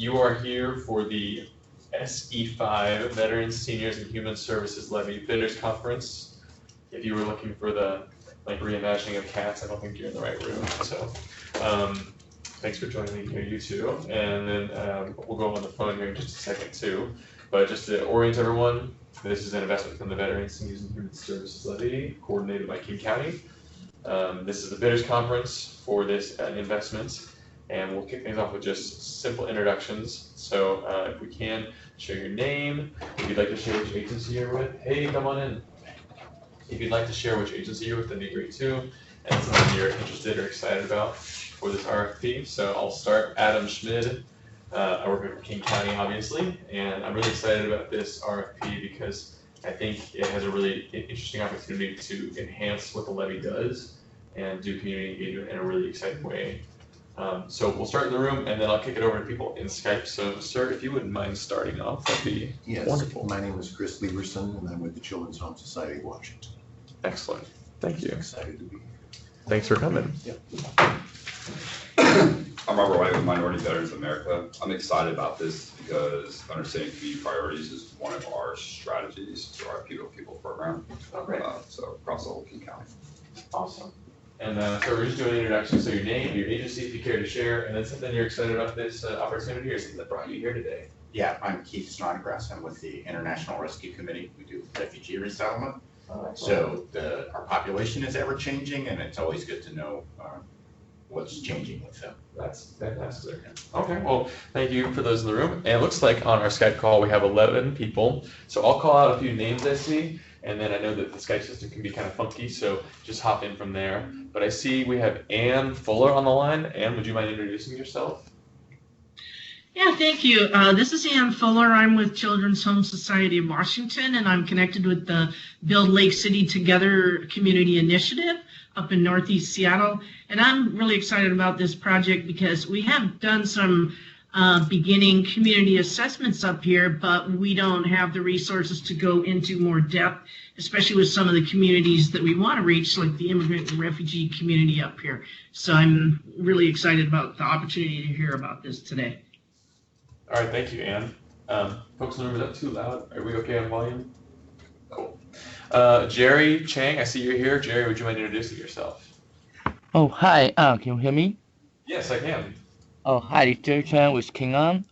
you are here for the SE5 Veterans, Seniors, and Human Services Levy Bidders Conference. If you were looking for the reimagining of cats, I don't think you're in the right room. So thanks for joining me here, you two. And then we'll go on the phone here in just a second too. But just to orient everyone, this is an investment from the Veterans, Seniors, and Human Services Levy, coordinated by King County. This is the Bidders Conference for this investment. And we'll kick things off with just simple introductions. So if we can, share your name. If you'd like to share which agency you're with, hey, come on in. If you'd like to share which agency you're with, that'd be great too. And something you're interested or excited about for this RFP. So I'll start. Adam Schmid. I work for King County, obviously, and I'm really excited about this RFP because I think it has a really interesting opportunity to enhance what the levy does and do community engagement in a really exciting way. So we'll start in the room, and then I'll kick it over to people in Skype. So, sir, if you wouldn't mind starting off, that'd be wonderful. My name is Chris Lieberson, and I'm with the Children's Home Society of Washington. Excellent. Thank you. Excited to be here. Thanks for coming. Yep. I'm Robert White with Minority Veterans of America. I'm excited about this because understanding community priorities is one of our strategies to our People to People program. Oh, great. So across the whole King County. Awesome. And so we're just doing an introduction. So your name, your agency, if you care to share, and then something you're excited about this opportunity or something that brought you here today. Yeah, I'm Keith Snodgrass. I'm with the International Rescue Committee. We do refugee resettlement. So our population is ever changing, and it's always good to know what's changing with them. That's fantastic. Okay, well, thank you for those in the room. And it looks like on our Skype call we have 11 people. So I'll call out a few names I see, and then I know that the Skype system can be kind of funky, so just hop in from there. But I see we have Ann Fuller on the line. Ann, would you mind introducing yourself? Yeah, thank you. This is Ann Fuller. I'm with Children's Home Society of Washington, and I'm connected with the Build Lake City Together Community Initiative up in Northeast Seattle. And I'm really excited about this project because we have done some beginning community assessments up here, but we don't have the resources to go into more depth, especially with some of the communities that we want to reach, like the immigrant and refugee community up here. So I'm really excited about the opportunity to hear about this today. All right, thank you, Ann. Folks in the room, is that too loud? Are we okay on volume? Cool. Jerry Chang, I see you're here. Jerry, would you mind introducing yourself? Oh, hi. Can you hear me? Yes, I can. Oh, hi. It's Jerry Chang with King On.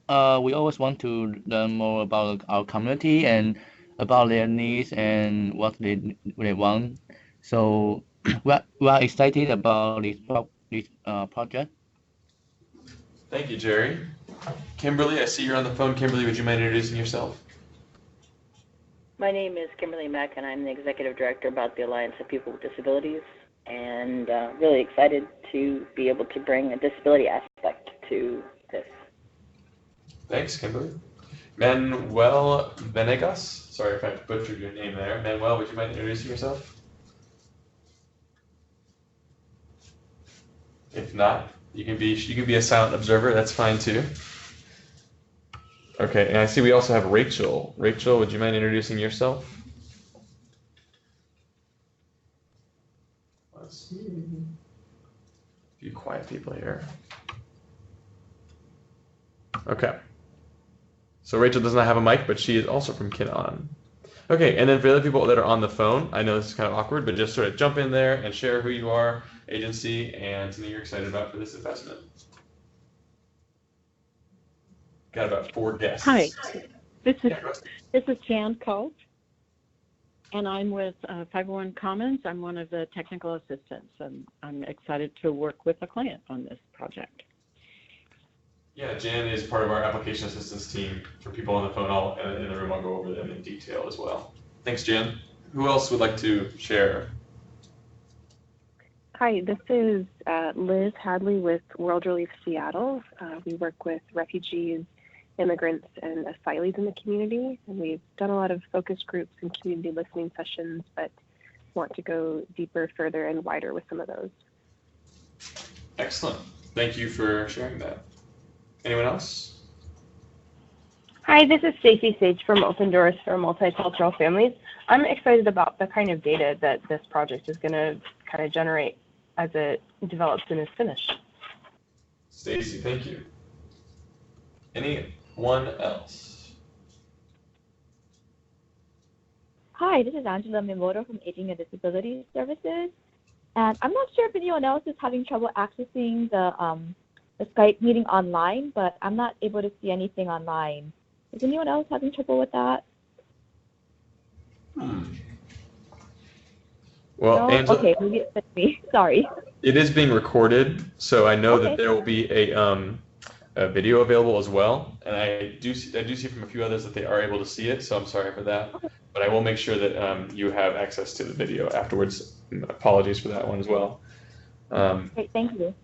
We always want to learn more about our community and about their needs and what they want. So we are excited about this project. Thank you, Jerry. Kimberly, I see you're on the phone. Kimberly, would you mind introducing yourself? My name is Kimberly Mack, and I'm the Executive Director about the Alliance of People with Disabilities, and really excited to be able to bring a disability aspect to this. Thanks, Kimberly. Manuel Venegas, sorry if I butchered your name there. Manuel, would you mind introducing yourself? If not, you can be a silent observer, that's fine too. Okay, and I see we also have Rachel. Rachel, would you mind introducing yourself? Let's see. A few quiet people here. Okay. So Rachel does not have a mic, but she is also from KinOn. Okay, and then for the other people that are on the phone, I know this is kind of awkward, but just sort of jump in there and share who you are, agency, and something you're excited about for this investment. Got about 4 guests. Hi, this is Jan Colt, and I'm with 501 Commons. I'm one of the technical assistants, and I'm excited to work with a client on this project. Yeah, Jan is part of our application assistance team. For people on the phone, in the room, I'll go over them in detail as well. Thanks, Jan. Who else would like to share? Hi, this is Liz Hadley with World Relief Seattle. We work with refugees, immigrants, and asylees in the community, and we've done a lot of focus groups and community listening sessions, but want to go deeper, further, and wider with some of those. Excellent. Thank you for sharing that. Anyone else? Hi, this is Stacey Sage from Open Doors for Multicultural Families. I'm excited about the kind of data that this project is going to kind of generate as it develops and is finished. Stacey, thank you. Anyone else? Hi, this is Angela Mimoto from Aging and Disability Services. And I'm not sure if anyone else is having trouble accessing the Skype meeting online, but I'm not able to see anything online. Is anyone else having trouble with that? Well, No? Angela, Okay, maybe it's just me. Sorry. it is being recorded, so I know that Okay. there will be a video available as well, and I do see from a few others that they are able to see it, so I'm sorry for that. But I will make sure that you have access to the video afterwards. Apologies for that one as well. Great, thank you.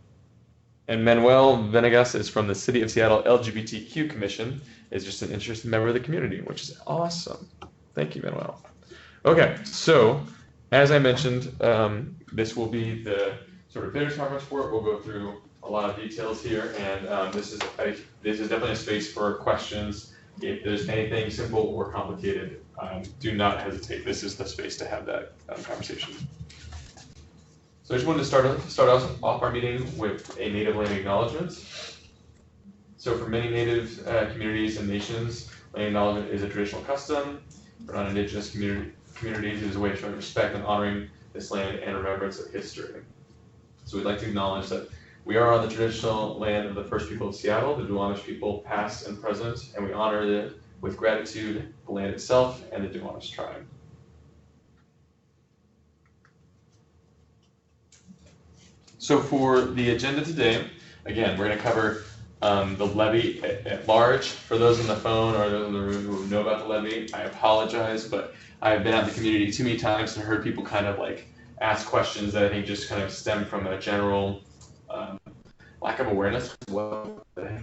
And Manuel Venegas is from the City of Seattle LGBTQ Commission, is just an interested member of the community, which is awesome. Thank you, Manuel. Okay, so as I mentioned, this will be the sort of bidders conference for it. We'll go through a lot of details here, and this is definitely a space for questions. If there's anything simple or complicated, do not hesitate. This is the space to have that conversation. So I just wanted to start off our meeting with a native land acknowledgement. So for many native communities and nations, land acknowledgement is a traditional custom. For non-indigenous communities, it is a way of showing respect and honoring this land and remembrance of history. So we'd like to acknowledge that we are on the traditional land of the first people of Seattle, the Duwamish people, past and present, and we honor it with gratitude, the land itself, and the Duwamish tribe. So for the agenda today, again, we're going to cover the levy at large. For those on the phone or those in the room who know about the levy, I apologize, but I've been out in the community too many times and heard people kind of like ask questions that I think just kind of stem from a general lack of awareness of what the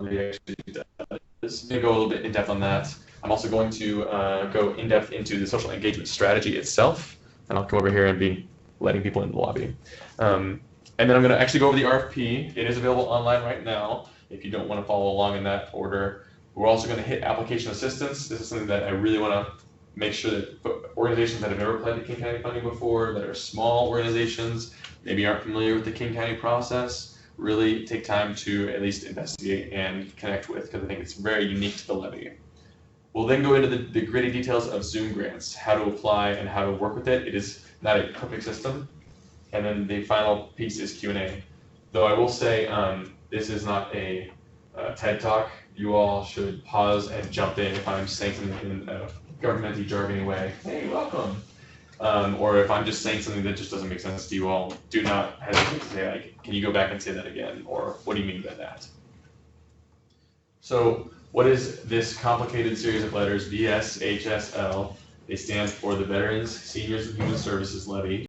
levy actually does. I'm going to go a little bit in depth on that. I'm also going to go in depth into the social engagement strategy itself, and I'll come over here and be letting people in the lobby. And then I'm going to actually go over the RFP. It is available online right now if you don't want to follow along in that order. We're also going to hit application assistance. This is something that I really want to make sure that organizations that have never applied to King County funding before, that are small organizations, maybe aren't familiar with the King County process, really take time to at least investigate and connect with, because I think it's very unique to the levy. We'll then go into the gritty details of Zoom grants, how to apply and how to work with it. It is not a perfect system. And then the final piece is Q&A. Though I will say this is not a TED Talk. You all should pause and jump in if I'm saying something in a government-y jargony way. Hey, welcome. Or if I'm just saying something that just doesn't make sense to you all, do not hesitate to say, like, can you go back and say that again? Or what do you mean by that? So what is this complicated series of letters, VSHSL? They stand for the Veterans, Seniors, and Human Services Levy.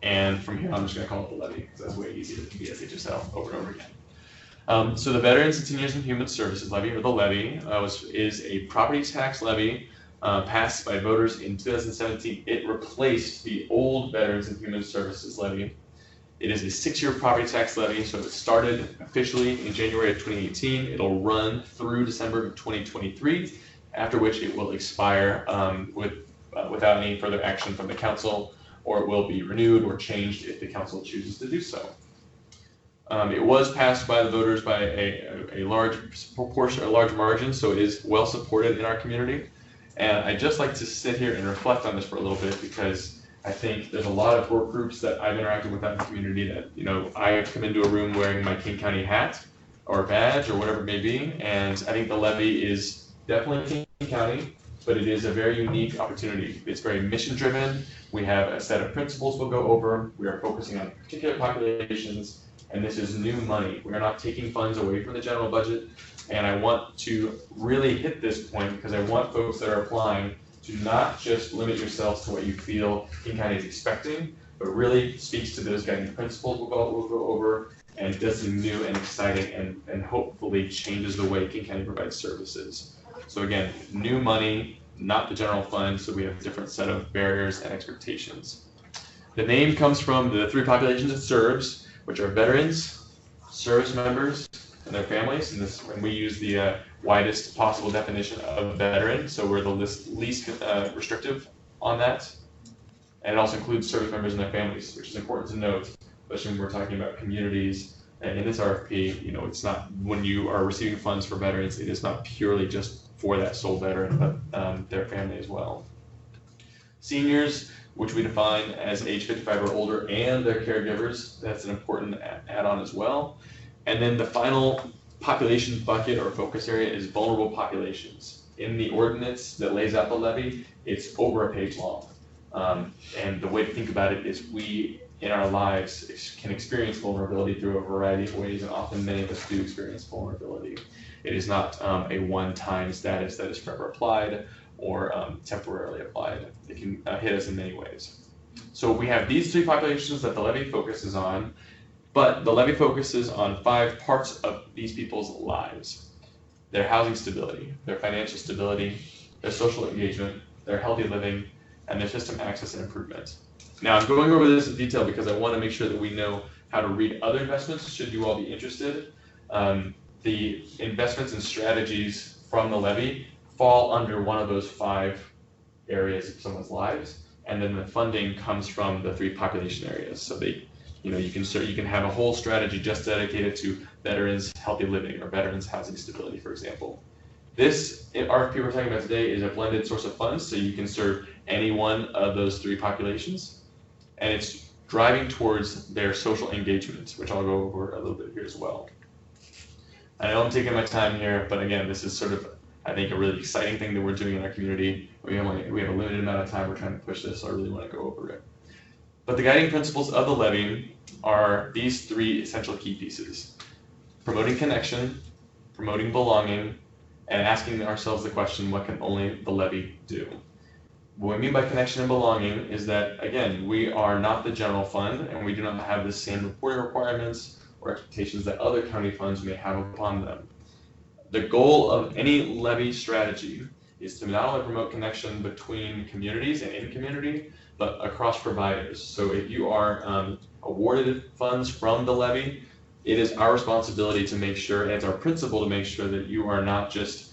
And from here, I'm just going to call it the levy, because that's way easier than VSHSL over and over again. So the Veterans and Seniors and Human Services Levy, or the levy, is a property tax levy passed by voters in 2017. It replaced the old Veterans and Human Services Levy. It is a 6-year property tax levy, so it started officially in January of 2018. It'll run through December of 2023, after which it will expire without any further action from the council, or it will be renewed or changed if the council chooses to do so. It was passed by the voters by a large proportion, a large margin, so it is well supported in our community. And I'd just like to sit here and reflect on this for a little bit, because I think there's a lot of work groups that I've interacted with out in the community that, you know, I come into a room wearing my King County hat or badge or whatever it may be, and I think the levy is definitely King County, but it is a very unique opportunity. It's very mission driven. We have a set of principles we'll go over. We are focusing on particular populations, and this is new money. We are not taking funds away from the general budget, and I want to really hit this point because I want folks that are applying to not just limit yourselves to what you feel King County is expecting, but really speaks to those guiding principles we'll go over, and does something new and exciting, and hopefully changes the way King County provides services. So again, new money, not the general fund, so we have a different set of barriers and expectations. The name comes from the 3 populations it serves, which are veterans, service members, and their families, and we use the widest possible definition of veteran, so we're the least restrictive on that. And it also includes service members and their families, which is important to note, especially when we're talking about communities And in this RFP, it's not, when you are receiving funds for veterans, it is not purely just for that sole veteran, but their family as well. Seniors, which we define as age 55 or older, and their caregivers, that's an important add-on as well. And then the final population bucket or focus area is vulnerable populations. In the ordinance that lays out the levy, it's over a page long. And the way to think about it is we, in our lives, can experience vulnerability through a variety of ways, and often many of us do experience vulnerability. It is not a one-time status that is forever applied or temporarily applied. It can hit us in many ways. So we have these three populations that the levy focuses on, but the levy focuses on 5 parts of these people's lives: their housing stability, their financial stability, their social engagement, their healthy living, and their system access and improvement. Now, I'm going over this in detail because I want to make sure that we know how to read other investments, should you all be interested. The investments and strategies from the levy fall under one of those 5 areas of someone's lives, and then the funding comes from the 3 population areas. So they, you can have a whole strategy just dedicated to veterans' healthy living or veterans' housing stability, for example. This RFP we're talking about today is a blended source of funds, so you can serve any one of those 3 populations, and it's driving towards their social engagement, which I'll go over a little bit here as well. I know I'm taking my time here, but again, this is sort of, I think, a really exciting thing that we're doing in our community. We have a limited amount of time. We're trying to push this, so I really want to go over it. But the guiding principles of the levy are these 3 essential key pieces: promoting connection, promoting belonging, and asking ourselves the question, what can only the levy do? What we mean by connection and belonging is that, again, we are not the general fund, and we do not have the same reporting requirements or expectations that other county funds may have upon them. The goal of any levy strategy is to not only promote connection between communities and in community, but across providers. So if you are awarded funds from the levy, it is our responsibility to make sure, and it's our principle to make sure, that you are not just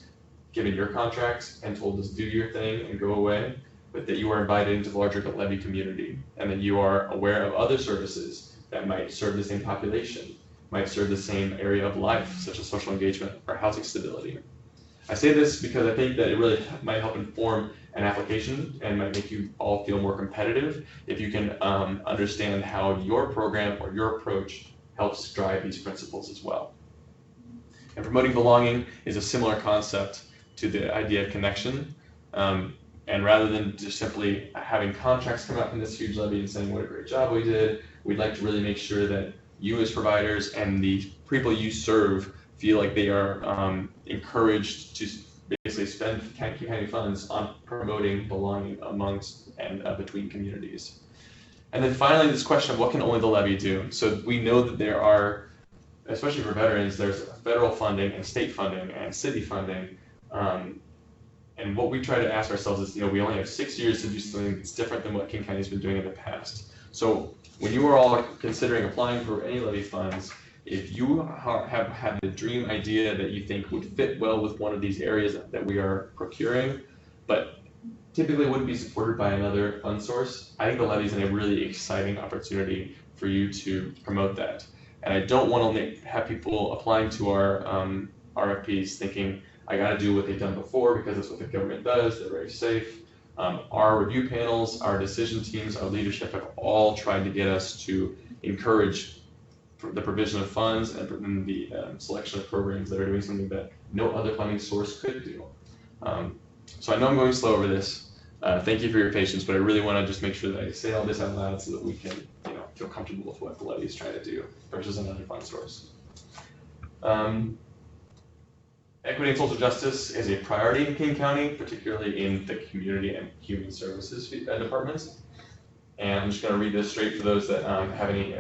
given your contracts and told to do your thing and go away, but that you are invited into the larger levy community, and that you are aware of other services that might serve the same population, might serve the same area of life, such as social engagement or housing stability. I say this because I think that it really might help inform an application and might make you all feel more competitive if you can understand how your program or your approach helps drive these principles as well. And promoting belonging is a similar concept to the idea of connection. And rather than just simply having contracts come out from this huge levy and saying what a great job we did, we'd like to really make sure that you as providers and the people you serve feel like they are encouraged to basically spend county funds on promoting belonging amongst and between communities. And then finally, this question of what can only the levy do? So we know that there are, especially for veterans, there's federal funding and state funding and city funding. And what we try to ask ourselves is, we only have 6 years to do something that's different than what King County's been doing in the past. So when you are all considering applying for any levy funds, if you have had the dream idea that you think would fit well with one of these areas that we are procuring, but typically wouldn't be supported by another fund source, I think the levy is a really exciting opportunity for you to promote that. And I don't want to have people applying to our RFPs thinking, I got to do what they've done before because that's what the government does, they're very safe. Our review panels, our decision teams, our leadership have all tried to get us to encourage the provision of funds and the selection of programs that are doing something that no other funding source could do. So I know I'm going slow over this. Thank you for your patience, but I really want to just make sure that I say all this out loud so that we can feel comfortable with what the levy is trying to do versus another fund source. Equity and social justice is a priority in King County, particularly in the community and human services departments. And I'm just going to read this straight for those that have any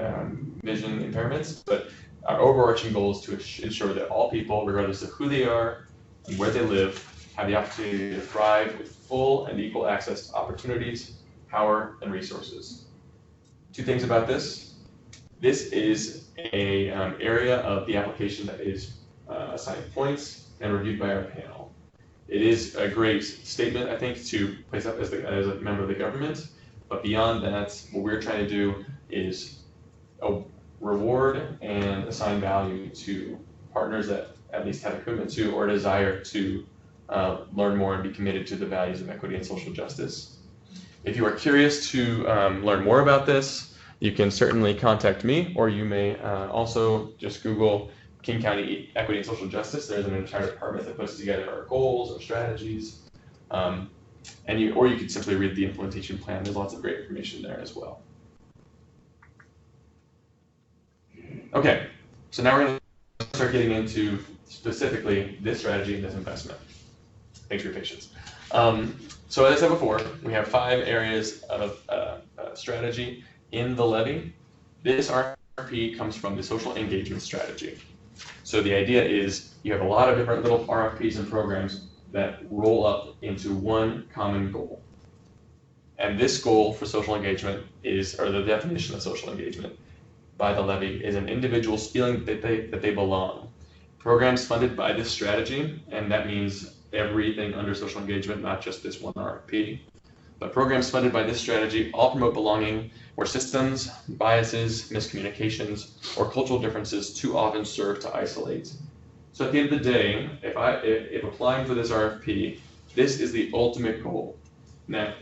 vision impairments. But our overarching goal is to ensure that all people, regardless of who they are and where they live, have the opportunity to thrive with full and equal access to opportunities, power, and resources. 2 things about this. This is a area of the application that is assigned points and reviewed by our panel. It is a great statement, I think, to place up as a member of the government, but beyond that, what we're trying to do is reward and assign value to partners that at least have a commitment to or a desire to learn more and be committed to the values of equity and social justice. If you are curious to learn more about this, you can certainly contact me, or you may also just Google King County Equity and Social Justice. There's an entire department that puts together our goals, our strategies, or you could simply read the implementation plan. There's lots of great information there as well. Okay, so now we're going to start getting into specifically this strategy and this investment. Thanks for your patience. So as I said before, we have 5 areas of strategy in the levy. This RFP comes from the social engagement strategy. So the idea is you have a lot of different little RFPs and programs that roll up into one common goal. And this goal for social engagement is, or the definition of social engagement by the levy, is an individual's feeling that they belong. Programs funded by this strategy, and that means everything under social engagement, not just this one RFP, but programs funded by this strategy all promote belonging where systems, biases, miscommunications, or cultural differences too often serve to isolate. So at the end of the day, if applying for this RFP, this is the ultimate goal. Now,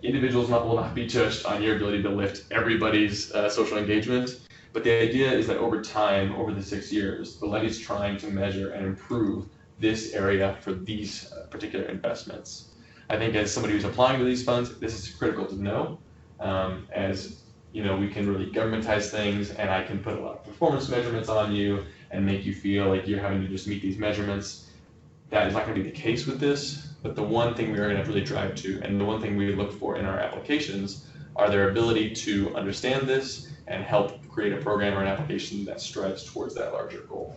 individuals will not be judged on your ability to lift everybody's social engagement, but the idea is that over time, over the 6 years, the levy is trying to measure and improve this area for these particular investments. I think as somebody who's applying to these funds, this is critical to know. As you know, we can really governmentize things, and I can put a lot of performance measurements on you and make you feel like you're having to just meet these measurements. That is not going to be the case with this, but the one thing we are going to really drive to, and the one thing we look for in our applications, are their ability to understand this and help create a program or an application that strives towards that larger goal.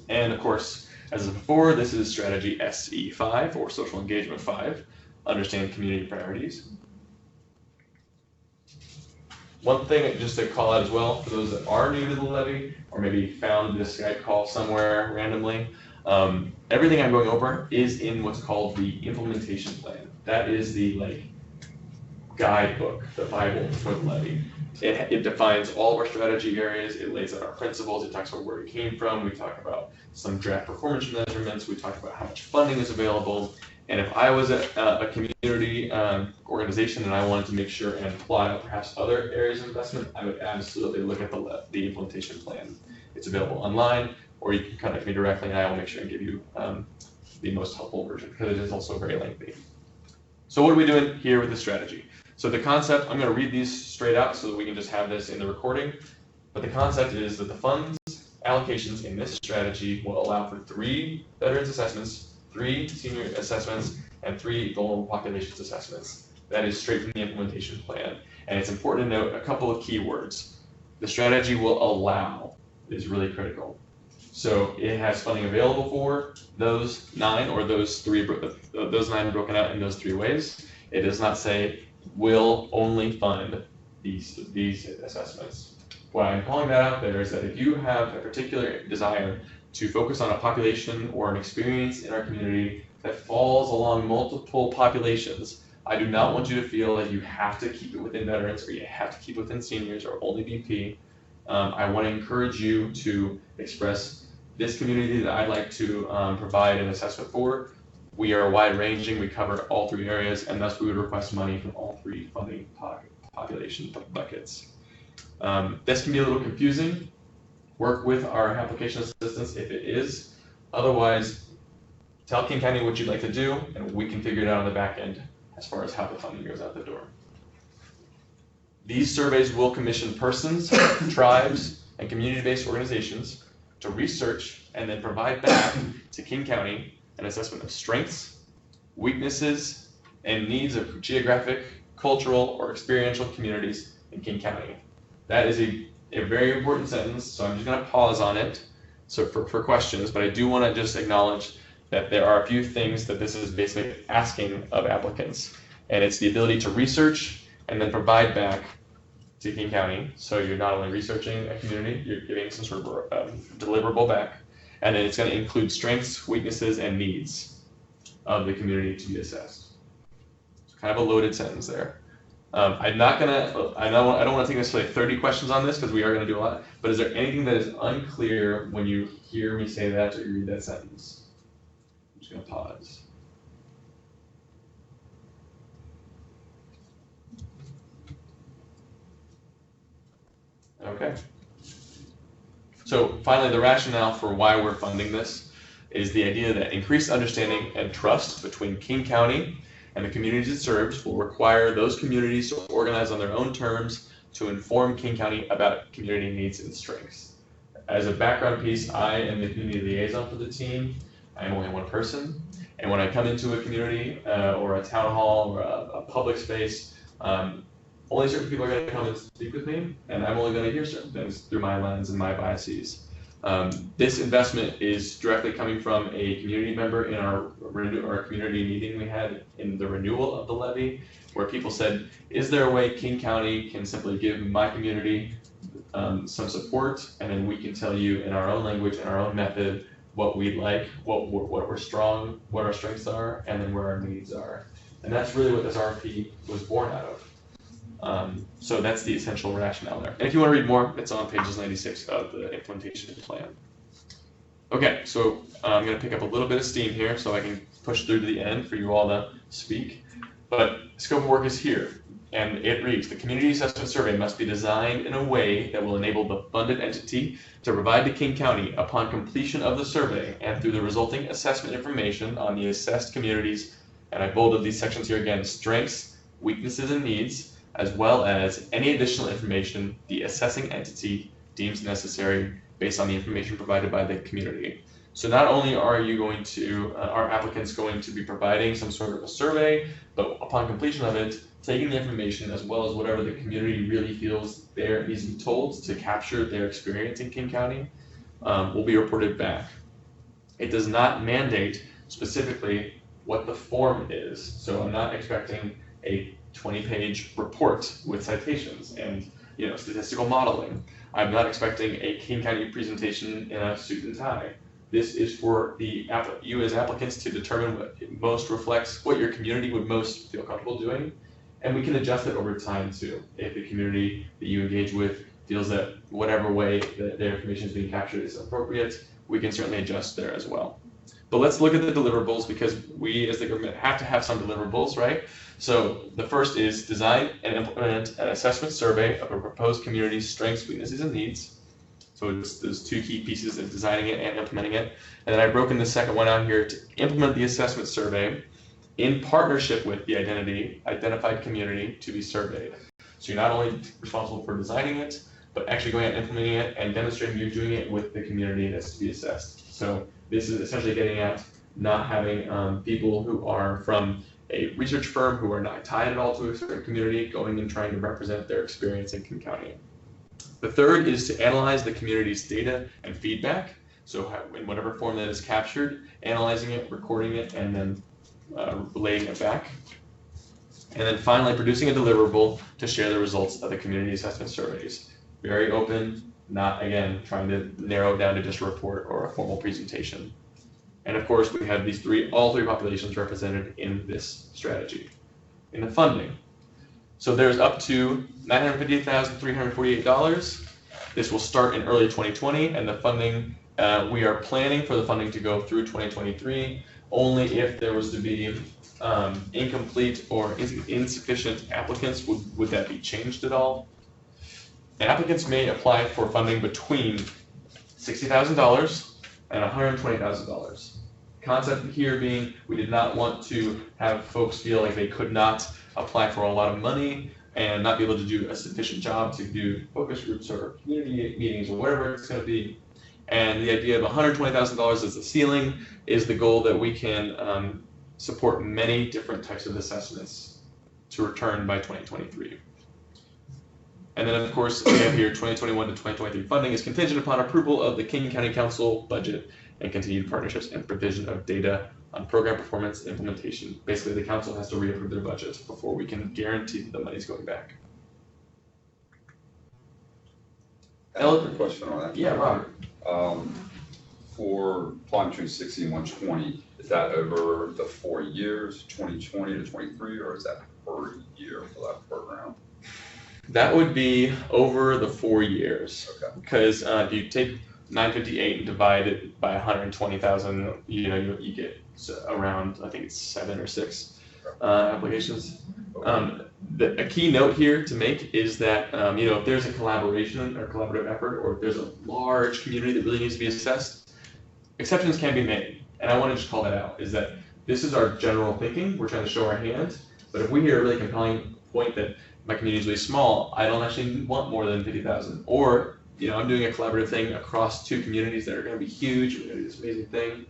And of course, as before, this is strategy SE5, or social engagement 5, understand community priorities. One thing just to call out as well, for those that are new to the levy, or maybe found this Skype call somewhere randomly, everything I'm going over is in what's called the implementation plan. That is the guidebook, the Bible for the levy. It defines all of our strategy areas, it lays out our principles, it talks about where we came from, we talk about some draft performance measurements, we talk about how much funding is available, and if I was a community organization and I wanted to make sure and plot out perhaps other areas of investment, I would absolutely look at the implementation plan. It's available online, or you can contact me directly and I will make sure and give you the most helpful version, because it is also very lengthy. So what are we doing here with this strategy? So the concept, I'm going to read these straight out so that we can just have this in the recording, but the concept is that the funds allocations in this strategy will allow for 3 veterans assessments, 3 senior assessments, and 3 vulnerable populations assessments. That is straight from the implementation plan. And it's important to note a couple of key words. The strategy will allow is really critical. So it has funding available for those 9, or those 9 broken out in those 3 ways. It does not say will only fund these assessments. Why I'm calling that out there is that if you have a particular desire to focus on a population or an experience in our community that falls along multiple populations, I do not want you to feel that you have to keep it within veterans, or you have to keep it within seniors, or only BP. I want to encourage you to express this community that I'd like to provide an assessment for. We are wide ranging, we cover all 3 areas, and thus we would request money from all 3 funding population buckets. This can be a little confusing. Work with our application assistants if it is. Otherwise, tell King County what you'd like to do, and we can figure it out on the back end as far as how the funding goes out the door. These surveys will commission persons, tribes, and community-based organizations to research and then provide back to King County an assessment of strengths, weaknesses, and needs of geographic, cultural, or experiential communities in King County. That is a very important sentence, so I'm just going to pause on it for questions, but I do want to just acknowledge that there are a few things that this is basically asking of applicants, and it's the ability to research and then provide back to King County. So you're not only researching a community, you're giving some sort of deliverable back. And then it's going to include strengths, weaknesses, and needs of the community to be assessed. So kind of a loaded sentence there. I'm not gonna, I don't wanna take necessarily 30 questions on this because we are gonna do a lot, but is there anything that is unclear when you hear me say that or you read that sentence? I'm just gonna pause. Okay. So finally, the rationale for why we're funding this is the idea that increased understanding and trust between King County and the communities it serves will require those communities to organize on their own terms to inform King County about community needs and strengths. As a background piece, I am the community liaison for the team. I am only one person. And when I come into a community or a town hall or a public space, only certain people are going to come and speak with me, and I'm only going to hear certain things through my lens and my biases. This investment is directly coming from a community member in our community meeting we had in the renewal of the levy, where people said, is there a way King County can simply give my community some support, and then we can tell you in our own language and our own method what we'd like, what we're strong, what our strengths are, and then where our needs are. And that's really what this RFP was born out of. So that's the essential rationale there. And if you want to read more, it's on pages 96 of the implementation plan. Okay, so I'm going to pick up a little bit of steam here so I can push through to the end for you all to speak. But scope of work is here, and it reads, the community assessment survey must be designed in a way that will enable the funded entity to provide to King County upon completion of the survey and through the resulting assessment information on the assessed communities, and I bolded these sections here again, strengths, weaknesses, and needs, as well as any additional information the assessing entity deems necessary based on the information provided by the community. So not only are you going to, are applicants going to be providing some sort of a survey, but upon completion of it, taking the information as well as whatever the community really feels needs to be told to capture their experience in King County will be reported back. It does not mandate specifically what the form is. So I'm not expecting a 20-page report with citations and statistical modeling. I'm not expecting a King County presentation in a suit and tie. This is for you as applicants to determine what most reflects what your community would most feel comfortable doing, and we can adjust it over time too. If the community that you engage with feels that whatever way that their information is being captured is appropriate, we can certainly adjust there as well. But let's look at the deliverables, because we as the government have to have some deliverables, right? So the first is design and implement an assessment survey of a proposed community's strengths, weaknesses, and needs. So it's those two key pieces of designing it and implementing it. And then I've broken the second one out here to implement the assessment survey in partnership with the identified community to be surveyed. So you're not only responsible for designing it, but actually going out and implementing it and demonstrating you're doing it with the community that's to be assessed. So this is essentially getting at not having people who are from a research firm who are not tied at all to a certain community going and trying to represent their experience in King County. The third is to analyze the community's data and feedback. So in whatever form that is captured, analyzing it, recording it, and then relaying it back. And then finally, producing a deliverable to share the results of the community assessment surveys. Very open, not, again, trying to narrow it down to just a report or a formal presentation. And of course, we have all three populations represented in this strategy. In the funding, so there's up to $958,348. This will start in early 2020, and the funding, we are planning for the funding to go through 2023, only if there was to be incomplete or insufficient applicants, would that be changed at all? And applicants may apply for funding between $60,000 and $120,000. Concept here being we did not want to have folks feel like they could not apply for a lot of money and not be able to do a sufficient job to do focus groups or community meetings or whatever it's going to be. And the idea of $120,000 as the ceiling is the goal that we can support many different types of assessments to return by 2023. And then, of course, we have here 2021 to 2023 funding is contingent upon approval of the King County Council budget and continued partnerships and provision of data on program performance and implementation. Basically, the council has to reapprove their budget before we can guarantee that the money's going back. Quick question on that. Yeah, Robert. For applying between 60 and 120, is that over the 4 years, 2020 to 23, or is that per year for that program? That would be over the 4 years. Okay. Because if you take 958 and divide it by 120,000, you get around, I think it's 7 or 6 applications. A key note here to make is that if there's a collaboration or collaborative effort, or if there's a large community that really needs to be assessed, exceptions can be made. And I want to just call that out, is that this is our general thinking. We're trying to show our hand. But if we hear a really compelling point that my community is really small, I don't actually want more than 50,000. Or, I'm doing a collaborative thing across 2 communities that are going to be huge. We're going to do this amazing thing.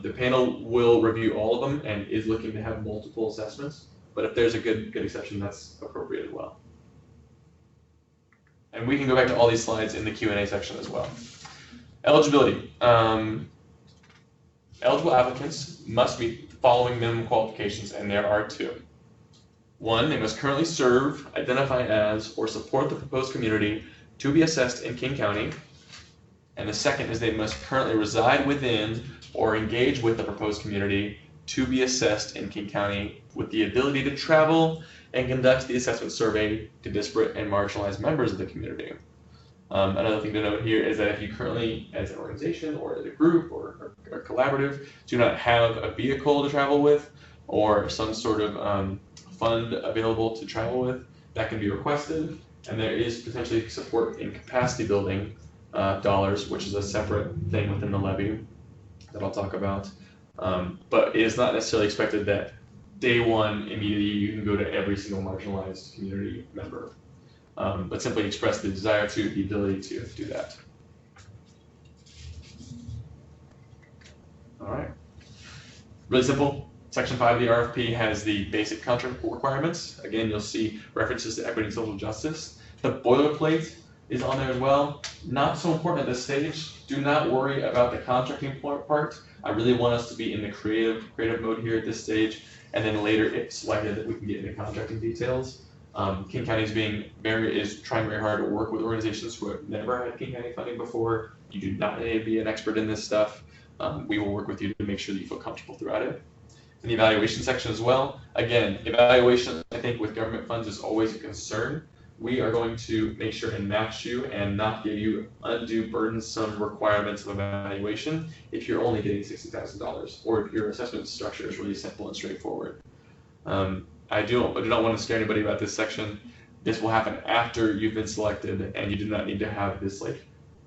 The panel will review all of them and is looking to have multiple assessments. But if there's a good exception, that's appropriate as well. And we can go back to all these slides in the Q&A section as well. Eligibility. Eligible applicants must meet the following minimum qualifications, and there are 2. 1, they must currently serve, identify as, or support the proposed community to be assessed in King County. And the second is they must currently reside within or engage with the proposed community to be assessed in King County with the ability to travel and conduct the assessment survey to disparate and marginalized members of the community. Another thing to note here is that if you currently, as an organization or as a group or collaborative, do not have a vehicle to travel with or some sort of fund available to travel with, that can be requested. And there is potentially support in capacity building dollars, which is a separate thing within the levy that I'll talk about. But it is not necessarily expected that day one immediately you can go to every single marginalized community member, but simply express the desire to, the ability to do that. All right, really simple. Section 5 of the RFP has the basic contract requirements. Again, you'll see references to equity and social justice. The boilerplate is on there as well. Not so important at this stage. Do not worry about the contracting part. I really want us to be in the creative mode here at this stage, and then later, if selected, that we can get into contracting details. King County is trying very hard to work with organizations who have never had King County funding before. You do not need to be an expert in this stuff. We will work with you to make sure that you feel comfortable throughout it. In the evaluation section as well, again, evaluation, I think, with government funds is always a concern. We are going to make sure and match you and not give you undue burdensome requirements of evaluation if you're only getting $60,000 or if your assessment structure is really simple and straightforward. I do not want to scare anybody about this section. This will happen after you've been selected, and you do not need to have this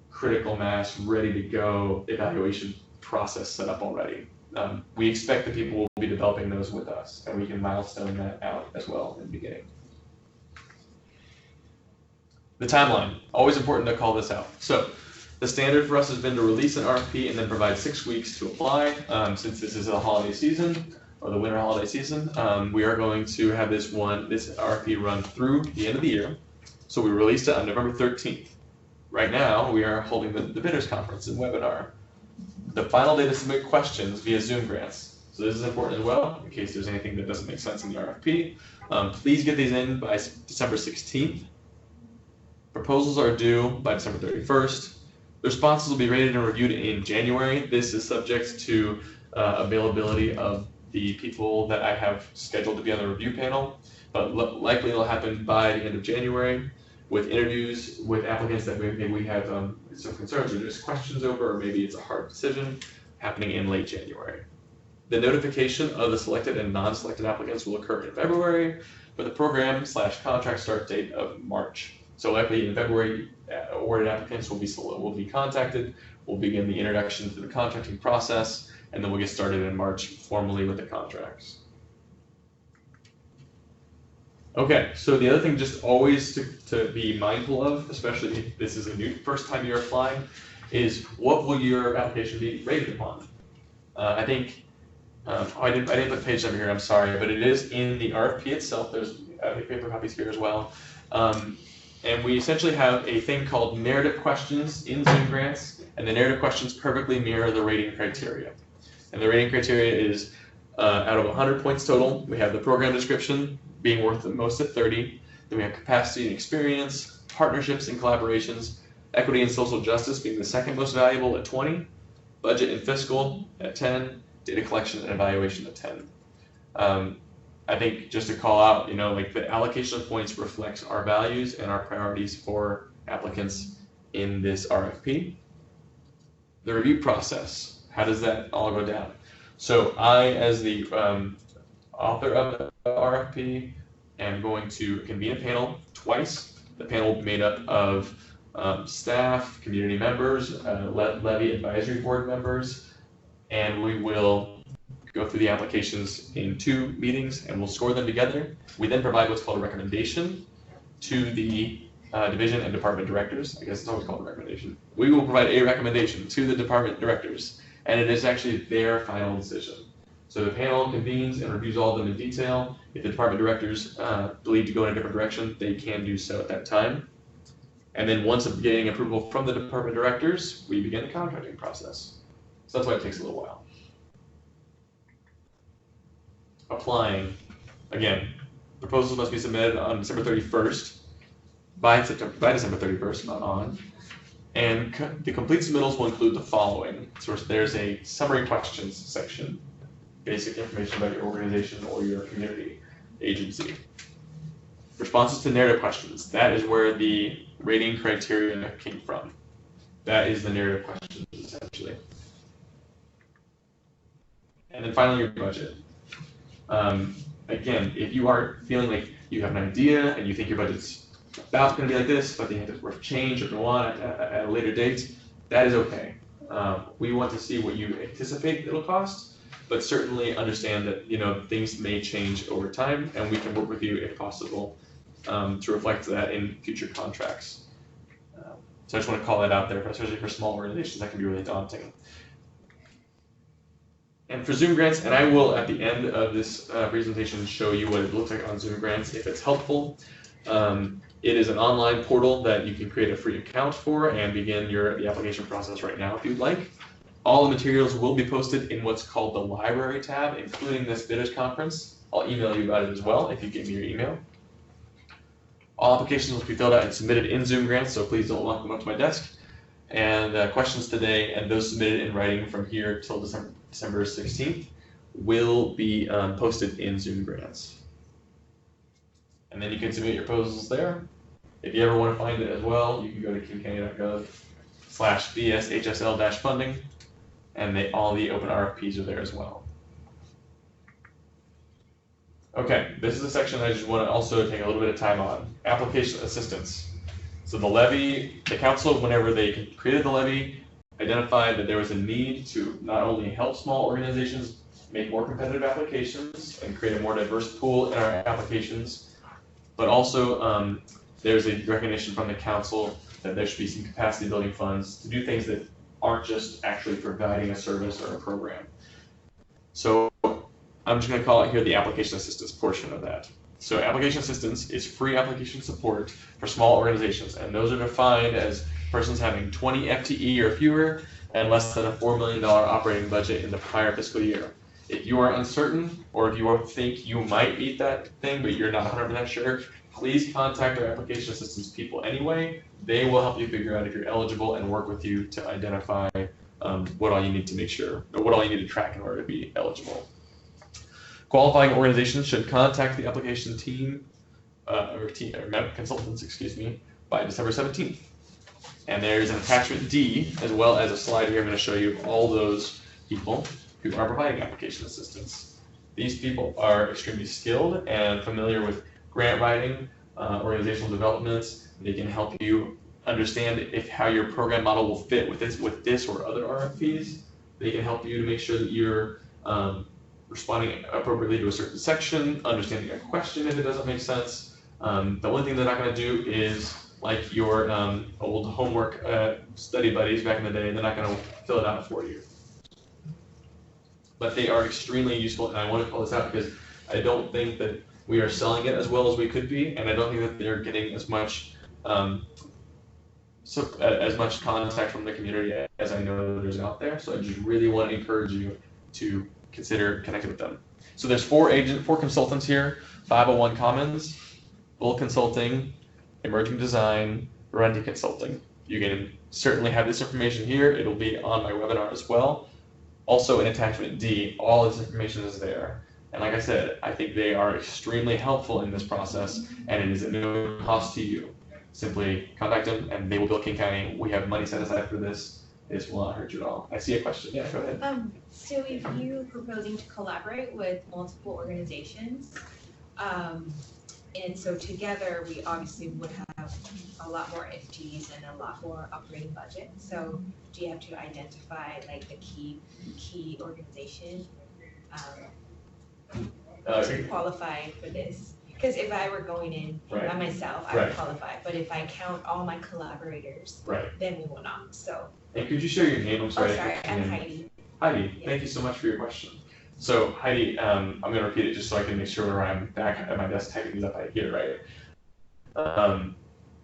critical mass, ready to go evaluation process set up already. We expect that people will be developing those with us, and we can milestone that out as well in the beginning. The timeline, always important to call this out. So the standard for us has been to release an RFP and then provide 6 weeks to apply. Since this is a holiday season, or the winter holiday season, we are going to have this RFP run through the end of the year. So we released it on November 13th. Right now, we are holding the bidders conference and webinar. The final day to submit questions via Zoom grants. So this is important as well, in case there's anything that doesn't make sense in the RFP. Please get these in by December 16th. Proposals are due by December 31st. The responses will be rated and reviewed in January. This is subject to availability of the people that I have scheduled to be on the review panel, but likely it'll happen by the end of January with interviews with applicants that maybe we have some concerns or just questions over, or maybe it's a hard decision, happening in late January. The notification of the selected and non-selected applicants will occur in February, with the program/contract start date of March. So likely in February, awarded applicants will be contacted. We'll begin the introduction to the contracting process, and then we'll get started in March formally with the contracts. Okay, so the other thing just always to be mindful of, especially if this is a first time you're applying, is what will your application be rated upon? I think, I didn't put the page number here, I'm sorry, but it is in the RFP itself. There's paper copies here as well. And we essentially have a thing called narrative questions in Zoom grants, and the narrative questions perfectly mirror the rating criteria. And the rating criteria is out of 100 points total, we have the program description being worth the most at 30, then we have capacity and experience, partnerships and collaborations, equity and social justice being the second most valuable at 20, budget and fiscal at 10, data collection and evaluation at 10. I think just to call out, like the allocation of points reflects our values and our priorities for applicants in this RFP. The review process, how does that all go down? So I, as the author of the RFP, am going to convene a panel twice. The panel will be made up of staff, community members, Levy advisory board members, and we will go through the applications in 2 meetings and we'll score them together. We then provide what's called a recommendation to the division and department directors. I guess it's always called a recommendation. We will provide a recommendation to the department directors, and it is actually their final decision. So the panel convenes and reviews all of them in detail. If the department directors believe to go in a different direction, they can do so at that time. And then once getting approval from the department directors, we begin the contracting process. So that's why it takes a little while. Applying. Again, proposals must be submitted on December 31st, by December 31st, not on. And the complete submittals will include the following. So there's a summary questions section, basic information about your organization or your community agency. Responses to narrative questions. That is where the rating criteria came from. That is the narrative questions, essentially. And then finally, your budget. Again, if you are feeling like you have an idea and you think your budget's about going to be like this, but they have to change or go on at a later date, that is okay. We want to see what you anticipate it'll cost, but certainly understand that things may change over time, and we can work with you if possible to reflect that in future contracts. So I just want to call that out there, especially for small organizations, that can be really daunting. And for Zoom grants, and I will at the end of this presentation show you what it looks like on Zoom grants if it's helpful. It is an online portal that you can create a free account for and begin the application process right now if you'd like. All the materials will be posted in what's called the library tab, including this bidders conference. I'll email you about it as well if you give me your email. All applications will be filled out and submitted in Zoom grants, so please don't lock them up to my desk. And questions today and those submitted in writing from here till December 16th will be posted in Zoom grants. And then you can submit your proposals there. If you ever want to find it as well, you can go to kingcounty.gov/VSHSL-funding, and all the open RFPs are there as well. Okay, this is a section I just want to also take a little bit of time on. Application assistance. So the council, whenever they created the levy, identified that there was a need to not only help small organizations make more competitive applications and create a more diverse pool in our applications, but also there's a recognition from the council that there should be some capacity building funds to do things that aren't just actually providing a service or a program. So I'm just going to call it here the application assistance portion of that. So application assistance is free application support for small organizations, and those are defined as persons having 20 FTE or fewer and less than a $4 million operating budget in the prior fiscal year. If you are uncertain, or if you think you might meet that thing, but you're not 100% sure, please contact our application assistance people anyway. They will help you figure out if you're eligible and work with you to identify what all you need to make sure, or what all you need to track in order to be eligible. Qualifying organizations should contact the application team, or consultants, excuse me, by December 17th. And there's an attachment D, as well as a slide here I'm going to show you all those people who are providing application assistance. These people are extremely skilled and familiar with grant writing, organizational developments. They can help you understand how your program model will fit with this or other RFPs. They can help you to make sure that you're responding appropriately to a certain section, understanding a question if it doesn't make sense. The only thing they're not going to do is like your old homework study buddies back in the day. They're not going to fill it out for you. But they are extremely useful, and I want to call this out because I don't think that we are selling it as well as we could be, and I don't think that they're getting as much contact from the community as I know there's out there. So I just really want to encourage you to consider connecting with them. So there's four consultants here: 501 Commons, Bull Consulting, Emerging Design, Renty Consulting. You can certainly have this information here. It'll be on my webinar as well. Also in attachment D, all this information is there. And like I said, I think they are extremely helpful in this process, and it is at no cost to you. Simply contact them, and they will bill King County. We have money set aside for this. This will not hurt you at all. I see a question. Yeah, go ahead. So if you're proposing to collaborate with multiple organizations, and so together we obviously would have a lot more FTEs and a lot more operating budget. So do you have to identify like the key organization to qualify for this? Because if I were going in by myself, I would qualify. But if I count all my collaborators, then we will not. So. And could you share your name? I'm sorry. Oh, sorry. I'm Heidi. Heidi, thank you so much for your question. So Heidi, I'm going to repeat it just so I can make sure I'm back at my desk typing these up. I get it right.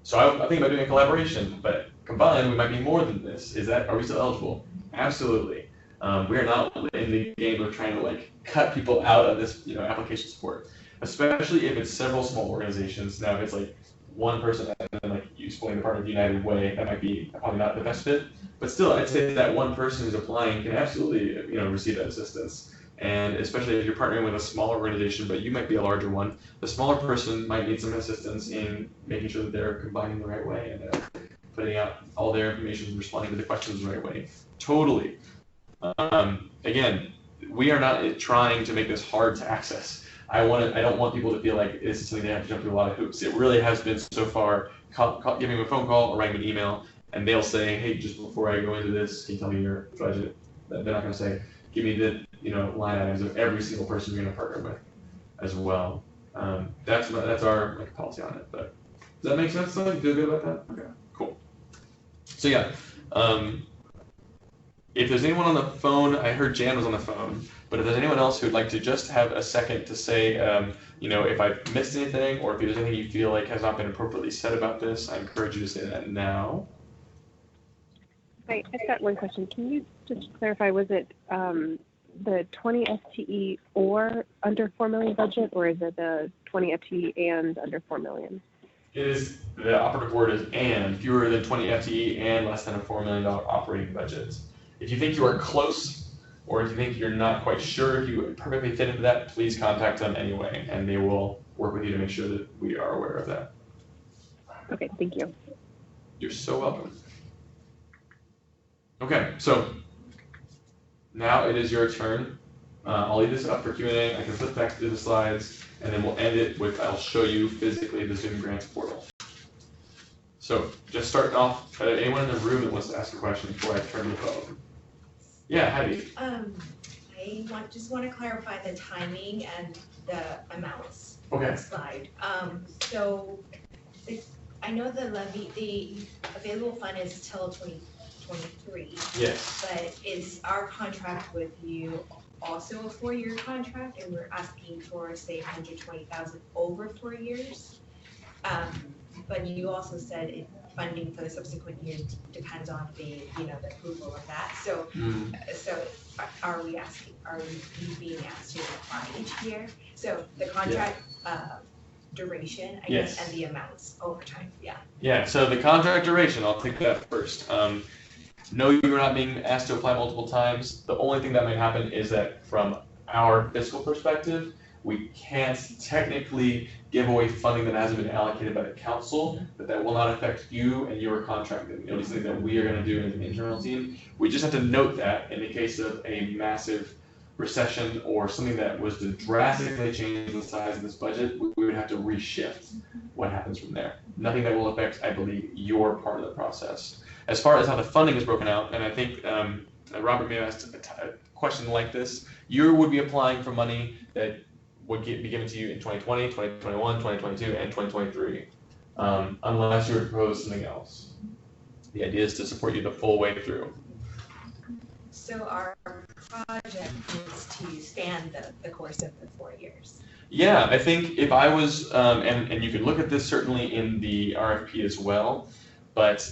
So I think about doing a collaboration, but combined we might be more than this. Are we still eligible? Absolutely. We are not in the game of trying to like cut people out of this, application support, especially if it's several small organizations. Now, if it's like one person and then like you explain the part of United Way, that might be probably not the best fit. But still, I'd say that one person who's applying can absolutely, receive that assistance. And especially if you're partnering with a smaller organization, but you might be a larger one, the smaller person might need some assistance in making sure that they're combining the right way and putting out all their information, responding to the questions the right way. Totally. Again, we are not trying to make this hard to access. I don't want people to feel like this is something they have to jump through a lot of hoops. It really has been so far. Give me a phone call or write me an email, and they'll say, hey, just before I go into this, can you tell me your budget? They're not going to say, give me the line items of every single person you're going to partner with as well. That's our policy on it. But does that make sense? Do you feel good about that? Okay, cool. So yeah, if there's anyone on the phone, I heard Jan was on the phone, but if there's anyone else who'd like to just have a second to say, if I've missed anything or if there's anything you feel like has not been appropriately said about this, I encourage you to say that now. I've got one question. Can you just clarify, was it the 20 FTE or under 4 million budget, or is it the 20 FTE and under 4 million? It is, the operative word is and, fewer than 20 FTE and less than a $4 million operating budget. If you think you are close, or if you think you're not quite sure if you perfectly fit into that, please contact them anyway, and they will work with you to make sure that we are aware of that. Okay, thank you. You're so welcome. Okay, so now it is your turn. I'll leave this up for Q&A. I can flip back to the slides, and then we'll end it with, I'll show you physically the Zoom Grants portal. So just starting off, anyone in the room that wants to ask a question before I turn the phone? Yeah, Heidi. I just want to clarify the timing and the amounts. Okay. Slide. So I know the levy, the available fund is till 2023. Yes. But is our contract with you also a 4-year contract, and we're asking for, say, 120,000 over 4 years? But you also said funding for the subsequent years depends on the approval of that. So, are we being asked to apply each year? So the contract duration, I guess, and the amounts over time. Yeah. Yeah. So the contract duration, I'll take that first. No, you're not being asked to apply multiple times. The only thing that might happen is that from our fiscal perspective, we can't technically give away funding that hasn't been allocated by the council, but that will not affect you and your contract. It'll be something that we are going to do as an internal team. We just have to note that in the case of a massive recession or something that was to drastically change the size of this budget, we would have to reshift what happens from there. Nothing that will affect, I believe, your part of the process. As far as how the funding is broken out, and I think Robert may have asked a question like this, you would be applying for money that would be given to you in 2020, 2021, 2022, and 2023, unless you were to propose something else. The idea is to support you the full way through. So our project is to span the course of the 4 years. Yeah, I think if I was, and you can look at this certainly in the RFP as well, but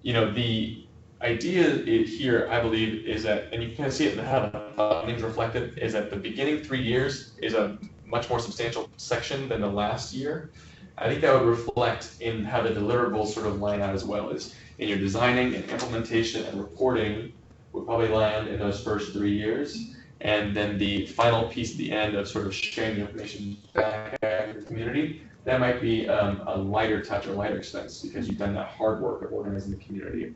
the idea here, I believe, is that, and you can kind of see it in how the funding is reflected, is that the beginning 3 years is a much more substantial section than the last year. I think that would reflect in how the deliverables sort of line out as well, is in your designing and implementation and reporting would probably land in those first 3 years. and then the final piece at the end of sort of sharing the information back at your community, that might be a lighter touch or lighter expense because you've done that hard work of organizing the community.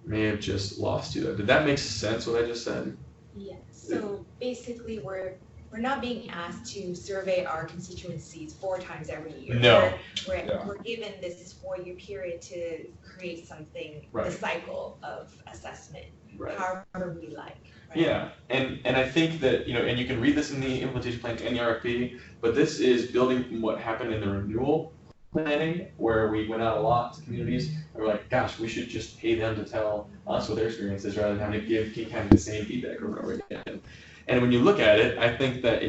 May have just lost you though. Did that make sense what I just said? Yes. So basically, we're not being asked to survey our constituencies 4 times every year. No. We're given this 4-year period to create something, the cycle of assessment, however we like. Right? Yeah, and I think that, and you can read this in the implementation plan and the RFP, but this is building from what happened in the renewal planning, where we went out a lot to communities, and we're like, gosh, we should just pay them to tell us what their experience is rather than having to give King County the same feedback over and over again. And when you look at it, I think that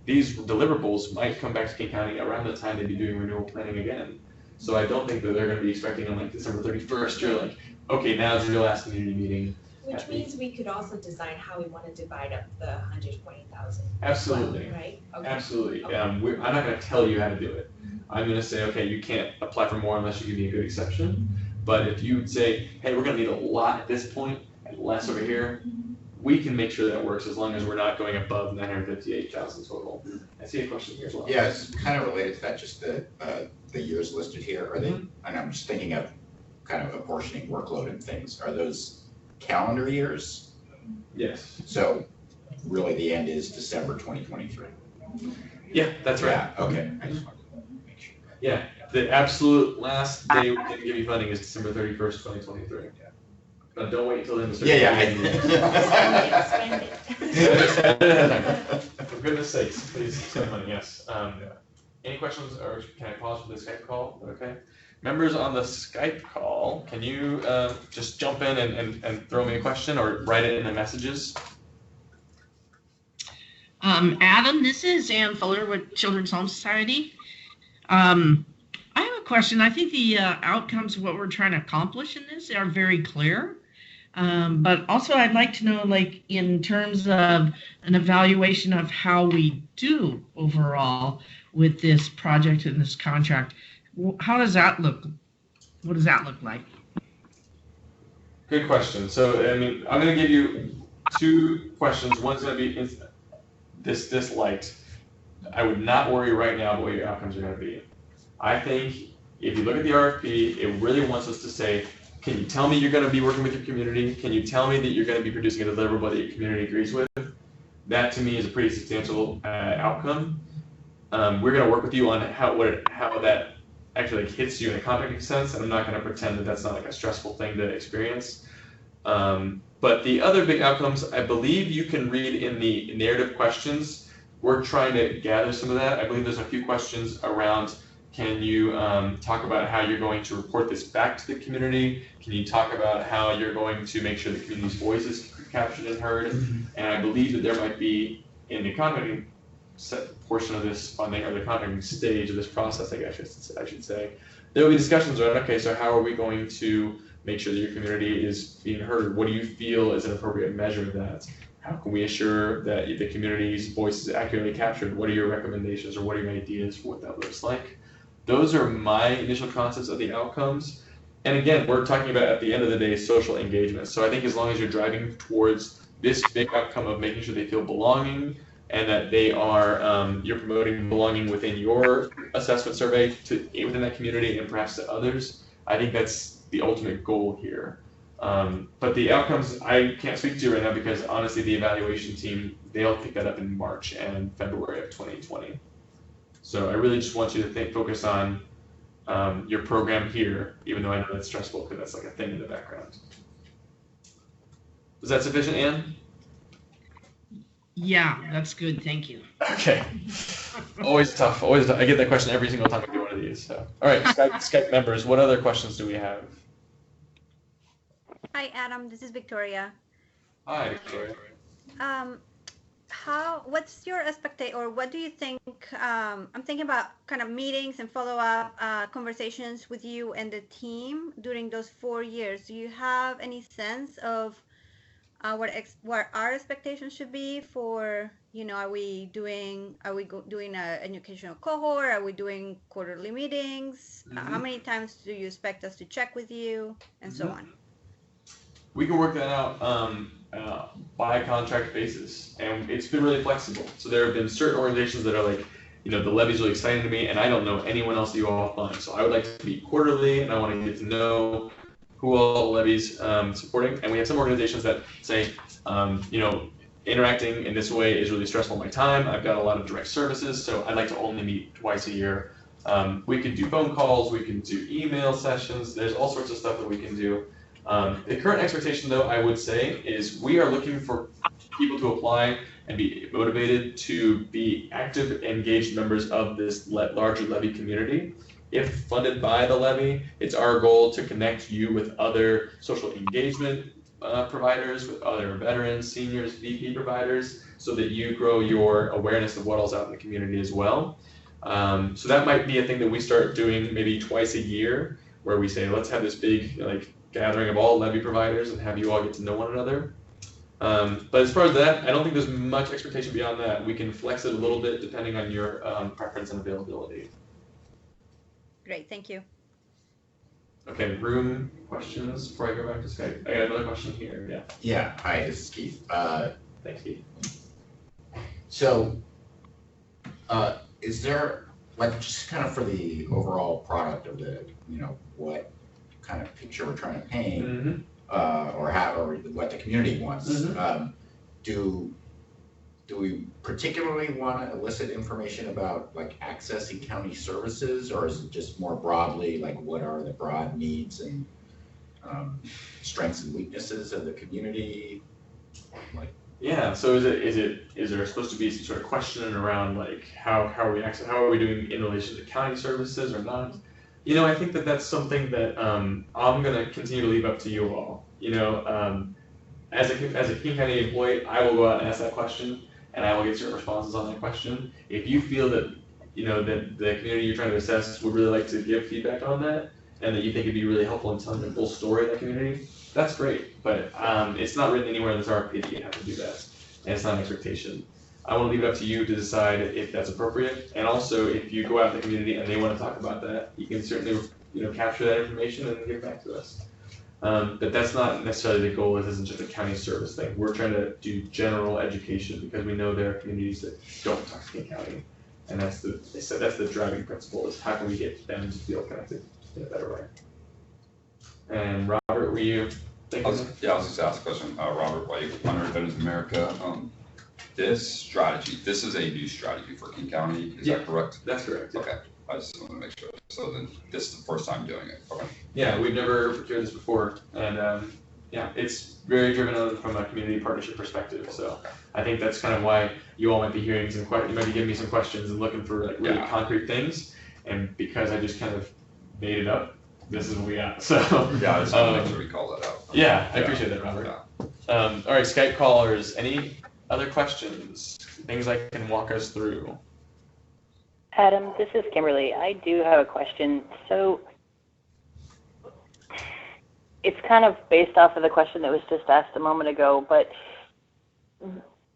these deliverables might come back to King County around the time they'd be doing renewal planning again. So I don't think that they're going to be expecting on like December 31st, you're like, okay, now's your last community meeting. Which means we could also design how we want to divide up the 120,000. Absolutely. Right? Okay. Absolutely. Okay. I'm not going to tell you how to do it. I'm going to say, okay, you can't apply for more unless you give me a good exception. But if you say, hey, we're going to need a lot at this point and less over here, we can make sure that works as long as we're not going above 958,000 total. I see a question here as well. Yeah, it's kind of related to that, just the years listed here. Are they, and I'm just thinking of kind of apportioning workload and things. Are those calendar years? Yes. So really the end is December 2023. Yeah, that's right. Yeah, okay. I just wanted to make sure. Yeah, the absolute last day we can give you funding is December 31st, 2023. Yeah. But don't wait until then to start. Spend it. For goodness sakes, please spend money, yes. Any questions, or can I pause for the Skype call? Okay. Members on the Skype call, can you just jump in and throw me a question or write it in the messages? Adam, this is Ann Fuller with Children's Home Society. I have a question. I think the outcomes of what we're trying to accomplish in this are very clear. But also I'd like to know, like, in terms of an evaluation of how we do overall with this project and this contract, how does that look? What does that look like? Good question. So, I mean, I'm going to give you 2 questions. One's going to be this light. I would not worry right now about what your outcomes are going to be. I think if you look at the RFP, it really wants us to say, can you tell me you're going to be working with your community? Can you tell me that you're going to be producing a deliverable that your community agrees with? That to me is a pretty substantial outcome. We're going to work with you on how that actually like hits you in a contracting sense, and I'm not going to pretend that that's not like a stressful thing to experience. But the other big outcomes, I believe you can read in the narrative questions. We're trying to gather some of that. I believe there's a few questions around, can you talk about how you're going to report this back to the community? Can you talk about how you're going to make sure the community's voice is captured and heard? And I believe that there might be, in the contracting portion of this funding, or the contracting stage of this process, I guess I should say, there will be discussions around, okay, so how are we going to make sure that your community is being heard? What do you feel is an appropriate measure of that? How can we assure that the community's voice is accurately captured? What are your recommendations, or what are your ideas for what that looks like? Those are my initial concepts of the outcomes. And again, we're talking about, at the end of the day, social engagement. So I think as long as you're driving towards this big outcome of making sure they feel belonging, and that they are, you're promoting belonging within your assessment survey within that community and perhaps to others, I think that's the ultimate goal here. But the outcomes I can't speak to right now, because honestly the evaluation team, they'll pick that up in March and February of 2020. So I really just want you to focus on your program here, even though I know that's stressful because that's like a thing in the background. Is that sufficient, Ann? Yeah, that's good. Thank you. Okay. Always tough. Always tough. I get that question every single time I do one of these. So, all right, Skype members, what other questions do we have? Hi, Adam. This is Victoria. Hi, Victoria. What's your expectation, or what do you think? I'm thinking about kind of meetings and follow-up conversations with you and the team during those 4 years. Do you have any sense of what our expectations should be for, are we doing an educational cohort? Are we doing quarterly meetings? How many times do you expect us to check with you, and so on? We can work that out. by contract basis, and it's been really flexible. So there have been certain organizations that are like, you know, the levy's really exciting to me, and I don't know anyone else that you all offline. So I would like to meet quarterly, and I want to get to know who all the levy's supporting. And we have some organizations that say, you know, interacting in this way is really stressful on my time. I've got a lot of direct services, so I'd like to only meet twice a year. We could do phone calls, we can do email sessions. There's all sorts of stuff that we can do. The current expectation, though, I would say, is we are looking for people to apply and be motivated to be active, engaged members of this larger levy community. If funded by the levy, it's our goal to connect you with other social engagement providers, with other veterans, seniors, VP providers, so that you grow your awareness of what all's out in the community as well. So that might be a thing that we start doing maybe twice a year, where we say, let's have this big like gathering of all levy providers and have you all get to know one another. But as far as that, I don't think there's much expectation beyond that. We can flex it a little bit depending on your preference and availability. Great, thank you. Okay, room questions before I go back to Skype. I got another question here, yeah. Yeah, hi, this is Keith. Thanks, Keith. So, is there, like, just kind of for the overall product of the, you know, what kind of picture we're trying to paint, or what the community wants, do we particularly want to elicit information about like accessing county services, or is it just more broadly like what are the broad needs and strengths and weaknesses of the community? Like, yeah, so is there supposed to be some sort of question around like how are we doing in relation to county services or not? You know, I think that that's something that I'm gonna continue to leave up to you all. You know, as a King County employee, I will go out and ask that question, and I will get certain responses on that question. If you feel that, you know, that the community you're trying to assess would really like to give feedback on that, and that you think it'd be really helpful in telling the full story of that community, that's great. But it's not written anywhere in this RFP that you have to do that, and it's not an expectation. I want to leave it up to you to decide if that's appropriate, and also if you go out in the community and they want to talk about that, you can certainly, you know, capture that information and give it back to us. But that's not necessarily the goal. This isn't just a county service thing. We're trying to do general education because we know there are communities that don't talk to King County, and that's the driving principle, is how can we get them to feel connected in a better way. And Robert, were you thinking? I was just gonna ask a question. Robert White, Honor Veterans of America. This strategy, this is a new strategy for King County, is that correct? That's correct. Okay, I just want to make sure. So then this is the first time doing it, okay. Yeah, we've never procured this before, and yeah, it's very driven from a community partnership perspective. So I think that's kind of why you all might be hearing some questions, you might be giving me some questions and looking for like really concrete things, and because I just kind of made it up, this is what we got. So yeah, I just want to make sure we call that out. Yeah, I appreciate that, Robert. Yeah. All right, Skype callers, any other questions? Things I can walk us through? Adam, this is Kimberly. I do have a question. So it's kind of based off of the question that was just asked a moment ago, but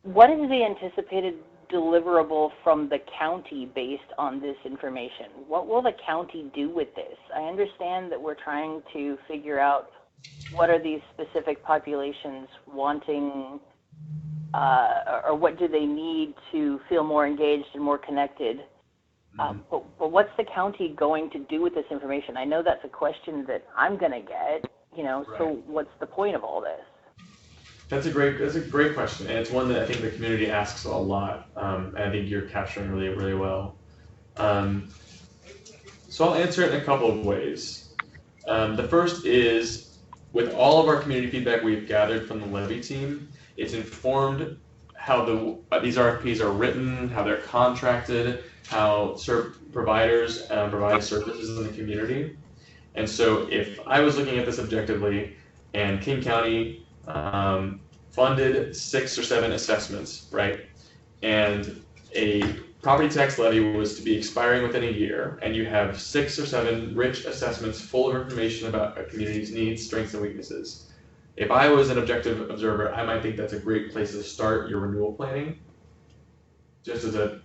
what is the anticipated deliverable from the county based on this information? What will the county do with this? I understand that we're trying to figure out what are these specific populations wanting, or what do they need to feel more engaged and more connected. But what's the county going to do with this information? I know that's a question that I'm going to get, you know, so what's the point of all this? That's a great question, and it's one that I think the community asks a lot, and I think you're capturing really, really well. So I'll answer it in a couple of ways. The first is, with all of our community feedback we've gathered from the Levy team, it's informed how these RFPs are written, how they're contracted, how providers provide services in the community. And so if I was looking at this objectively, and King County funded 6 or 7 assessments, right? And a property tax levy was to be expiring within a year, and you have 6 or 7 rich assessments full of information about a community's needs, strengths, and weaknesses. If I was an objective observer, I might think that's a great place to start your renewal planning. Just as I'm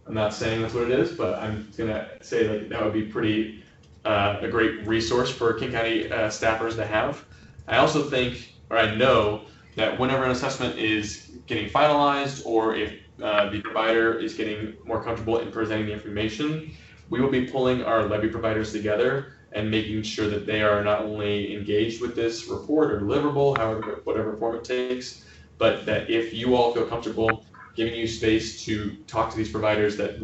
not saying that's what it is, but I'm gonna say like that would be pretty a great resource for King County staffers to have. I also think, or I know, that whenever an assessment is getting finalized, or if the provider is getting more comfortable in presenting the information, we will be pulling our levy providers together and making sure that they are not only engaged with this report or deliverable, however, whatever form it takes, but that if you all feel comfortable giving you space to talk to these providers that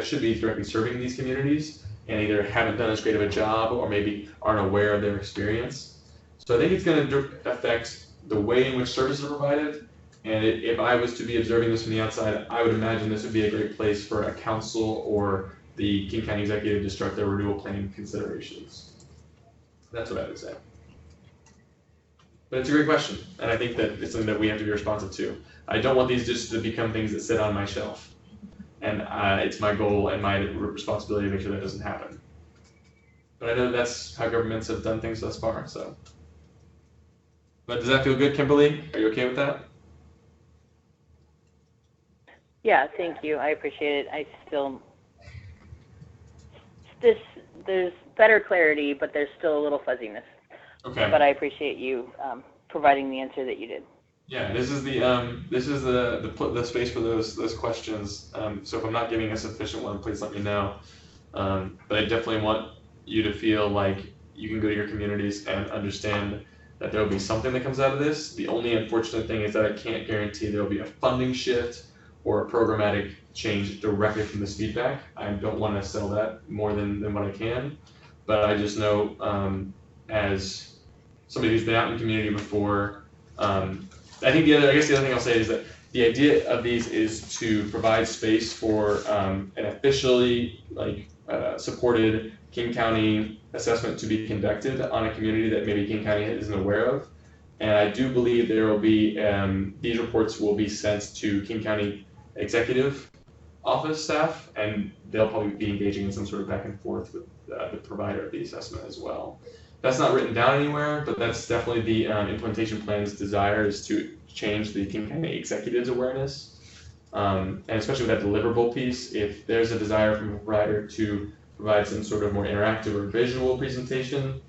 should be directly serving these communities and either haven't done as great of a job or maybe aren't aware of their experience. So I think it's going to affect the way in which services are provided. And if I was to be observing this from the outside, I would imagine this would be a great place for a council or the King County Executive to start their renewal planning considerations. That's what I would say. But it's a great question, and I think that it's something that we have to be responsive to. I don't want these just to become things that sit on my shelf. And it's my goal and my responsibility to make sure that doesn't happen. But I know that's how governments have done things thus far, so. But does that feel good, Kimberly? Are you okay with that? Yeah, thank you. I appreciate it. There's better clarity, but there's still a little fuzziness. Okay. But I appreciate you providing the answer that you did. Yeah, this is the space for those questions. So if I'm not giving a sufficient one, please let me know. But I definitely want you to feel like you can go to your communities and understand that there will be something that comes out of this. The only unfortunate thing is that I can't guarantee there will be a funding shift or a programmatic change directly from this feedback. I don't want to sell that more than what I can, but I just know as somebody who's been out in the community before, I think the other thing I'll say is that the idea of these is to provide space for an officially supported King County assessment to be conducted on a community that maybe King County isn't aware of. And I do believe there will be, these reports will be sent to King County Executive Office staff, and they'll probably be engaging in some sort of back and forth with the provider of the assessment as well. That's not written down anywhere, but that's definitely the implementation plan's desire, is to change the King County Executive's awareness. And especially with that deliverable piece, if there's a desire from a provider to provide some sort of more interactive or visual presentation,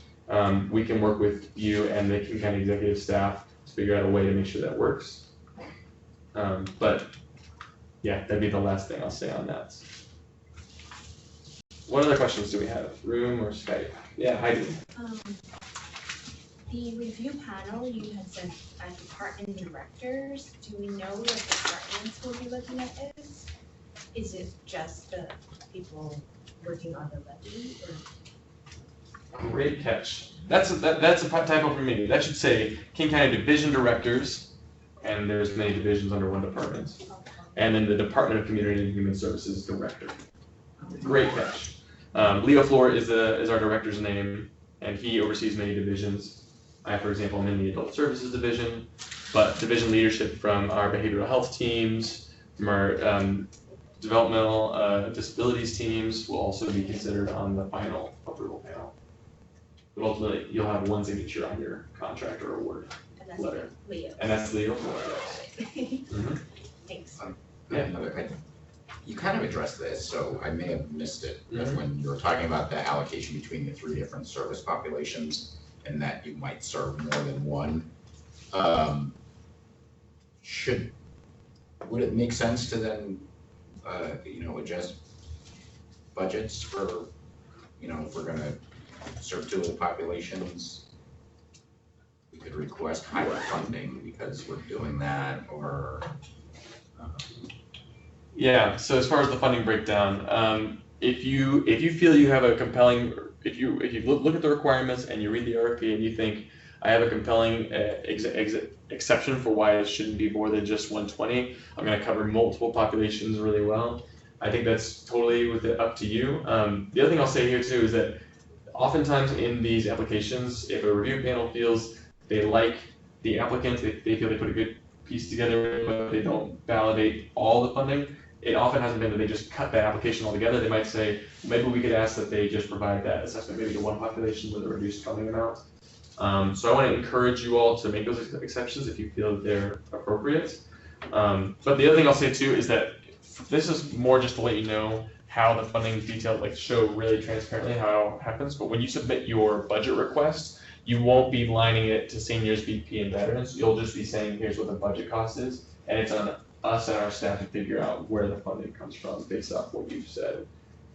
we can work with you and the King County Executive staff to figure out a way to make sure that works. But yeah, that'd be the last thing I'll say on that. What other questions do we have? Room or Skype? Yeah, Heidi. The review panel, you had said department directors. Do we know what departments will be looking at this? Is it just the people working on the levy? Or? Great catch. That's a typo for me. That should say King County Division Directors, and there's many divisions under one department. And then the Department of Community and Human Services Director. Great catch. Leo Floor is our director's name, and he oversees many divisions. I, for example, am in the Adult Services Division, but division leadership from our behavioral health teams, from our developmental disabilities teams will also be considered on the final approval panel. But ultimately, you'll have one signature on your contract or award letter. Leo. And that's Leo Floor, yes. Mm-hmm. Thanks. You kind of addressed this, so I may have missed it. When you were talking about the allocation between the 3 different service populations and that you might serve more than one, would it make sense to then, adjust budgets for, if we're going to serve 2 of the populations, we could request higher funding because we're doing that, or yeah, so as far as the funding breakdown, if you feel you have a compelling, if you look at the requirements and you read the RFP and you think I have a compelling exception for why it shouldn't be more than just 120, I'm going to cover multiple populations really well, I think that's totally up to you. The other thing I'll say here too is that oftentimes in these applications, if a review panel feels they like the applicant, they feel they put a good piece together, but they don't validate all the funding, it often hasn't been that they just cut the application altogether. They might say, maybe we could ask that they just provide that assessment maybe to one population with a reduced funding amount. So I want to encourage you all to make those exceptions if you feel that they're appropriate. But the other thing I'll say too is that this is more just to let you know how the funding detail, show really transparently how it happens. But when you submit your budget request, you won't be lining it to seniors, VP, and veterans. You'll just be saying, here's what the budget cost is, and it's on us and our staff to figure out where the funding comes from based off what you've said.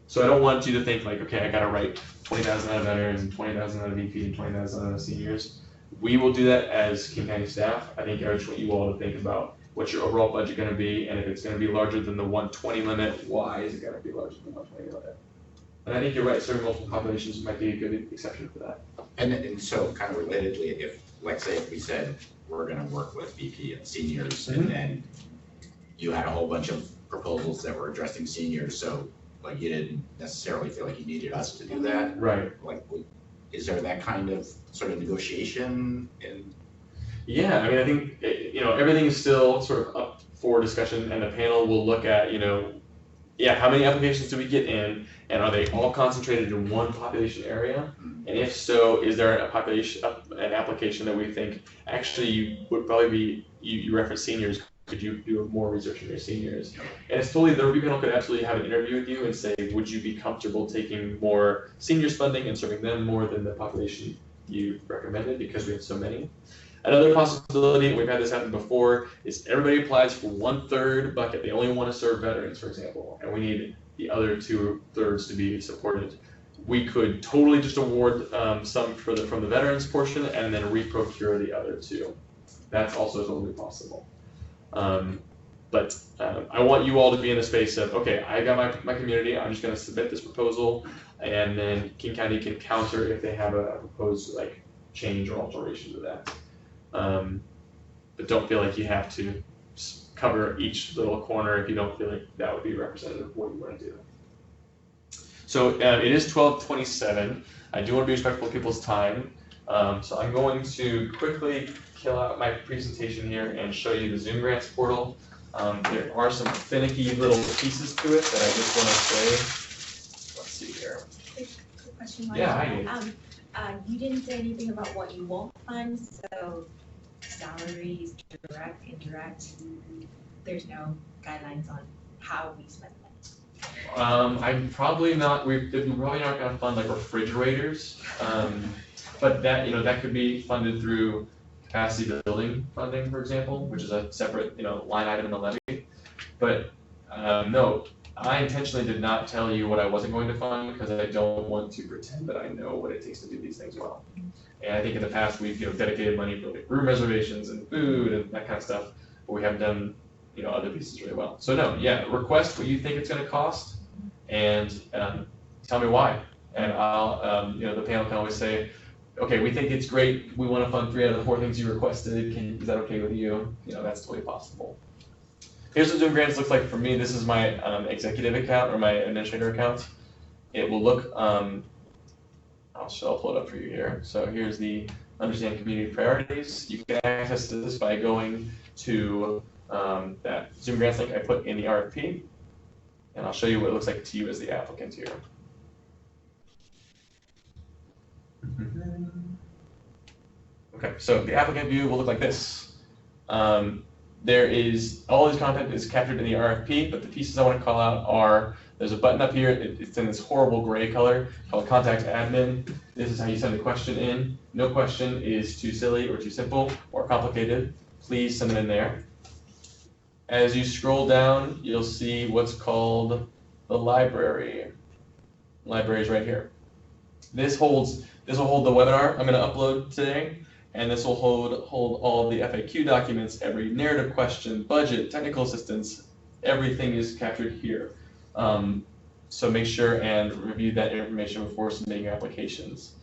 So I don't want you to think like, okay, I gotta write 20,000 out of veterans and 20,000 out of VP and 20,000 out of seniors. We will do that as King County staff. I think I just want you all to think about what's your overall budget gonna be, and if it's gonna be larger than the 120 limit, why is it gonna be larger than the 120 limit? And I think you're right, serving multiple populations might be a good exception for that. And so kind of relatedly, if, like say, if we said, we're gonna work with VP and seniors, and then you had a whole bunch of proposals that were addressing seniors, so like you didn't necessarily feel like you needed us to do that? Right. Like, is there that kind of sort of negotiation in? Yeah, I mean, I think, everything is still sort of up for discussion, and the panel will look at, how many applications do we get in, and are they all concentrated in one population area? And if so, is there an application that we think actually would probably be, you reference seniors, could you do more research on your seniors? And it's totally, the review panel could absolutely have an interview with you and say, would you be comfortable taking more seniors funding and serving them more than the population you recommended because we have so many? Another possibility, and we've had this happen before, is everybody applies for 1/3 bucket. They only want to serve veterans, for example, and we need the other 2/3 to be supported. We could totally just award some from the veterans portion and then reprocure the other 2. That's also totally possible. But I want you all to be in a space of, okay, I got my community, I'm just going to submit this proposal, and then King County can counter if they have a proposed change or alteration to that. But don't feel like you have to cover each little corner if you don't feel like that would be representative of what you want to do. So it is 12:27. I do want to be respectful of people's time. So I'm going to quickly kill out my presentation here and show you the Zoom Grants portal. There are some finicky little pieces to it that I just want to say. Let's see here. Quick question. Yeah, you didn't say anything about what you won't fund, so salaries, direct, indirect, there's no guidelines on how we spend money. I'm probably not, we're probably not gonna fund refrigerators, but that, that could be funded through capacity building funding, for example, which is a separate, line item in the levy. But no, I intentionally did not tell you what I wasn't going to fund because I don't want to pretend that I know what it takes to do these things well. And I think in the past we've dedicated money for room reservations and food and that kind of stuff, but we haven't done other pieces really well. So no, request what you think it's going to cost, and tell me why. And I'll the panel can always say, okay, we think it's great. We want to fund 3 out of the 4 things you requested. Is that okay with you? That's totally possible. Here's what Zoom Grants looks like for me. This is my executive account or my administrator account. It will look, I'll pull it up for you here. So here's the Understand Community Priorities. You can access this by going to that Zoom Grants link I put in the RFP. And I'll show you what it looks like to you as the applicant here. Okay, so the applicant view will look like this. There is, all this content is captured in the RFP, but the pieces I want to call out are, there's a button up here, it's in this horrible gray color called Contact Admin. This is how you send a question in. No question is too silly or too simple or complicated. Please send it in there. As you scroll down, you'll see what's called the library. Library is right here. This will hold the webinar I'm going to upload today. And this will hold all the FAQ documents, every narrative question, budget, technical assistance, everything is captured here. So make sure and review that information before submitting your applications.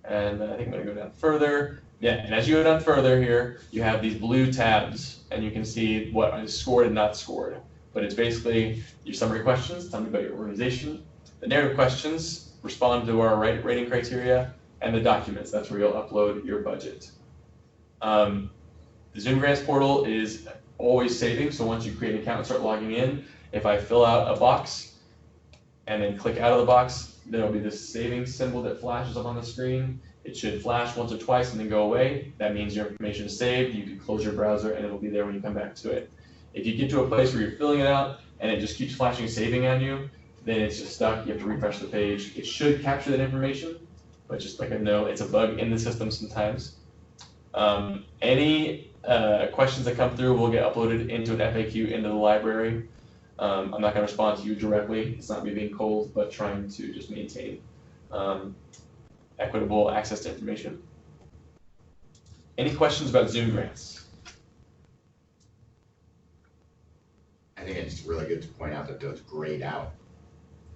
And I think I'm going to go down further. Yeah, and as you go down further here, you have these blue tabs, and you can see what is scored and not scored. But it's basically your summary questions, tell me about your organization. The narrative questions respond to our rating criteria, and the documents, that's where you'll upload your budget. The Zoom Grants portal is always saving, so once you create an account and start logging in, if I fill out a box and then click out of the box, there will be this saving symbol that flashes up on the screen. It should flash once or twice and then go away. That means your information is saved. You can close your browser and it will be there when you come back to it. If you get to a place where you're filling it out and it just keeps flashing saving on you, then it's just stuck. You have to refresh the page. It should capture that information, but just like a note, it's a bug in the system sometimes. Any questions that come through will get uploaded into an FAQ into the library. I'm not going to respond to you directly. It's not me being cold, but trying to just maintain equitable access to information. Any questions about Zoom grants? I think it's really good to point out that those grayed out,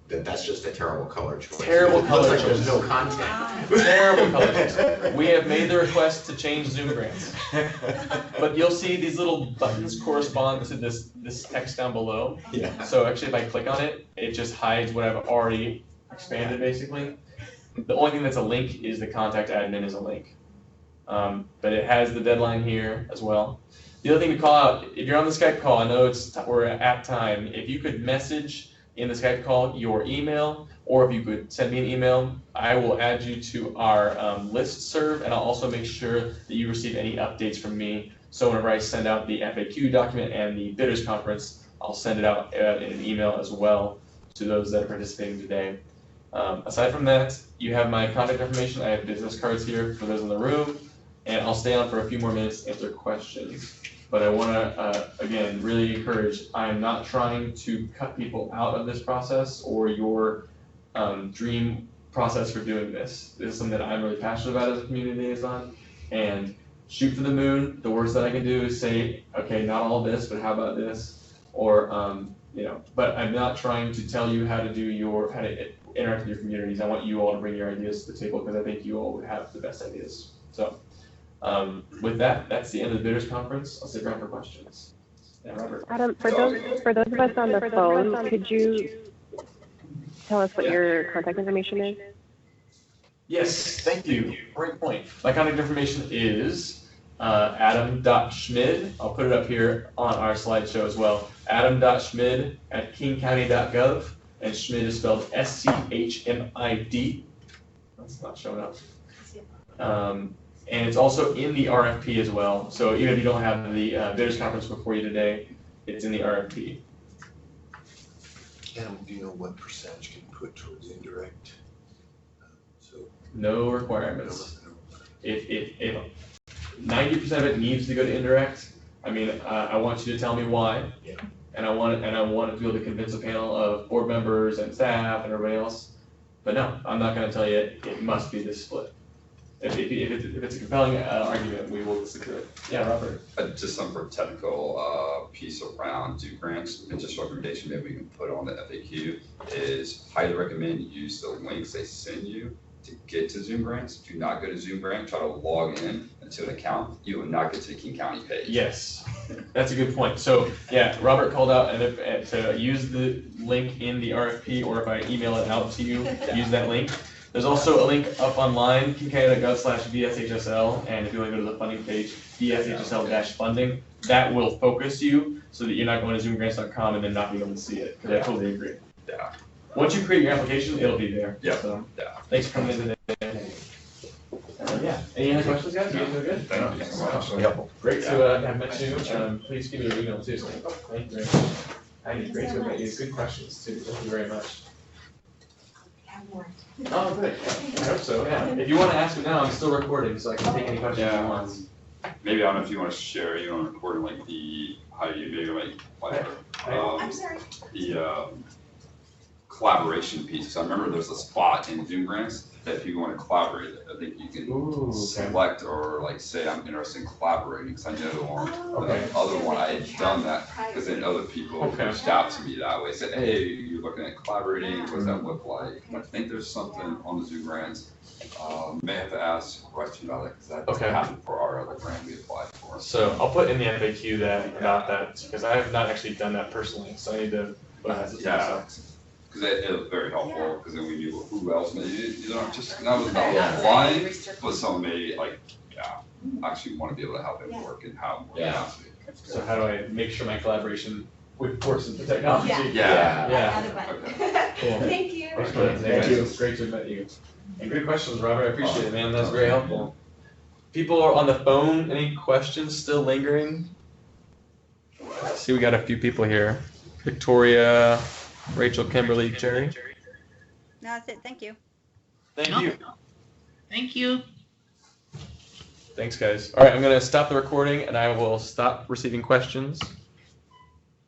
that's just a terrible color choice. Terrible It looks color like there's choice. no content. Terrible color choice. We have made the request to change Zoom grants. But you'll see these little buttons correspond to this text down below. Yeah. So actually if I click on it, it just hides what I've already expanded basically. The only thing that's a link is the contact admin is a link. But it has the deadline here as well. The other thing to call out, if you're on the Skype call, I know we're at time, if you could message in the Skype call your email, or if you could send me an email, I will add you to our listserv, and I'll also make sure that you receive any updates from me. So whenever I send out the FAQ document and the bidders conference, I'll send it out in an email as well to those that are participating today. Aside from that, you have my contact information. I have business cards here for those in the room, and I'll stay on for a few more minutes to answer questions. But I want to, again, really encourage, I'm not trying to cut people out of this process or your dream process for doing this. This is something that I'm really passionate about as a community liaison, and shoot for the moon. The worst that I can do is say, okay, not all of this, but how about this? Or, but I'm not trying to tell you how to interact with your communities. I want you all to bring your ideas to the table because I think you all would have the best ideas. So. With that, that's the end of the bidders conference. I'll sit around for questions. Yeah, Robert. Adam, for those of us on the phone, could you tell us what your contact information is? Yes, thank you. Great point. My contact information is adam.schmid. I'll put it up here on our slideshow as well. adam.schmid@kingcounty.gov, and Schmid is spelled SCHMID. That's not showing up. And it's also in the RFP as well. So even if you don't have the bidders conference before you today, it's in the RFP. Adam, do you know what percentage can put towards indirect? No requirements. If 90% of it needs to go to indirect, I mean, I want you to tell me why. Yeah. And I want to be able to convince a panel of board members and staff and everybody else. But no, I'm not going to tell you it must be this split. If it's a compelling argument, we will listen to it. Yeah, Robert. Just some for technical piece around Zoom grants, and just recommendation that we can put on the FAQ is highly recommend you use the links they send you to get to Zoom grants. Do not go to Zoom grant, try to log in into an account. You will not get to the King County page. Yes, that's a good point. So yeah, Robert called out to use the link in the RFP, or if I email it out to you, use that link. There's also a link up online, kingcounty.gov/VSHSL, and if you want to go to the funding page, VSHSL-funding, that will focus you so that you're not going to zoomgrants.com and then not being able to see it, because I totally agree. Yeah. Once you create your application, it'll be there. Yeah. So, Yeah. thanks for coming in today. Yeah. Any other questions, guys? You guys doing good? Thank you so much. Great to have met you. Please give me your email too. Thank you very much. Great to have met you. Good questions too. Thank you very much. Oh, good. I hope so, yeah. If you want to ask me now, I'm still recording, so I can take any questions you want. Maybe I don't know if you want to share, you want to record like how you maybe like I'm sorry. the collaboration piece. So I remember there's a spot in Zoom grants that if you want to collaborate, I think you can select or like say I'm interested in collaborating, because I know on the other one I had done that because then other people reached out to me that way, said, hey, you're looking at collaborating, what does that look like? I think there's something on the Zoom grants. May have to ask a question about it because that happened for our other grant we applied for. So I'll put in the FAQ about that, because I have not actually done that personally, so I need to Because it was very helpful, because then we knew who else, maybe, just not applying, but some maybe actually want to be able to help it work and how. So how do I make sure my collaboration works with the technology? Yeah. Cool. Thank you. Thank you. It's great to have met you. And good questions, Robert. I appreciate it, man. That's very helpful. People are on the phone. Any questions still lingering? I see we got a few people here. Victoria, Rachel, Kimberly, Jerry. No, that's it. Thank you. Thank you. Thank you. Thanks, guys. All right, I'm going to stop the recording and I will stop receiving questions.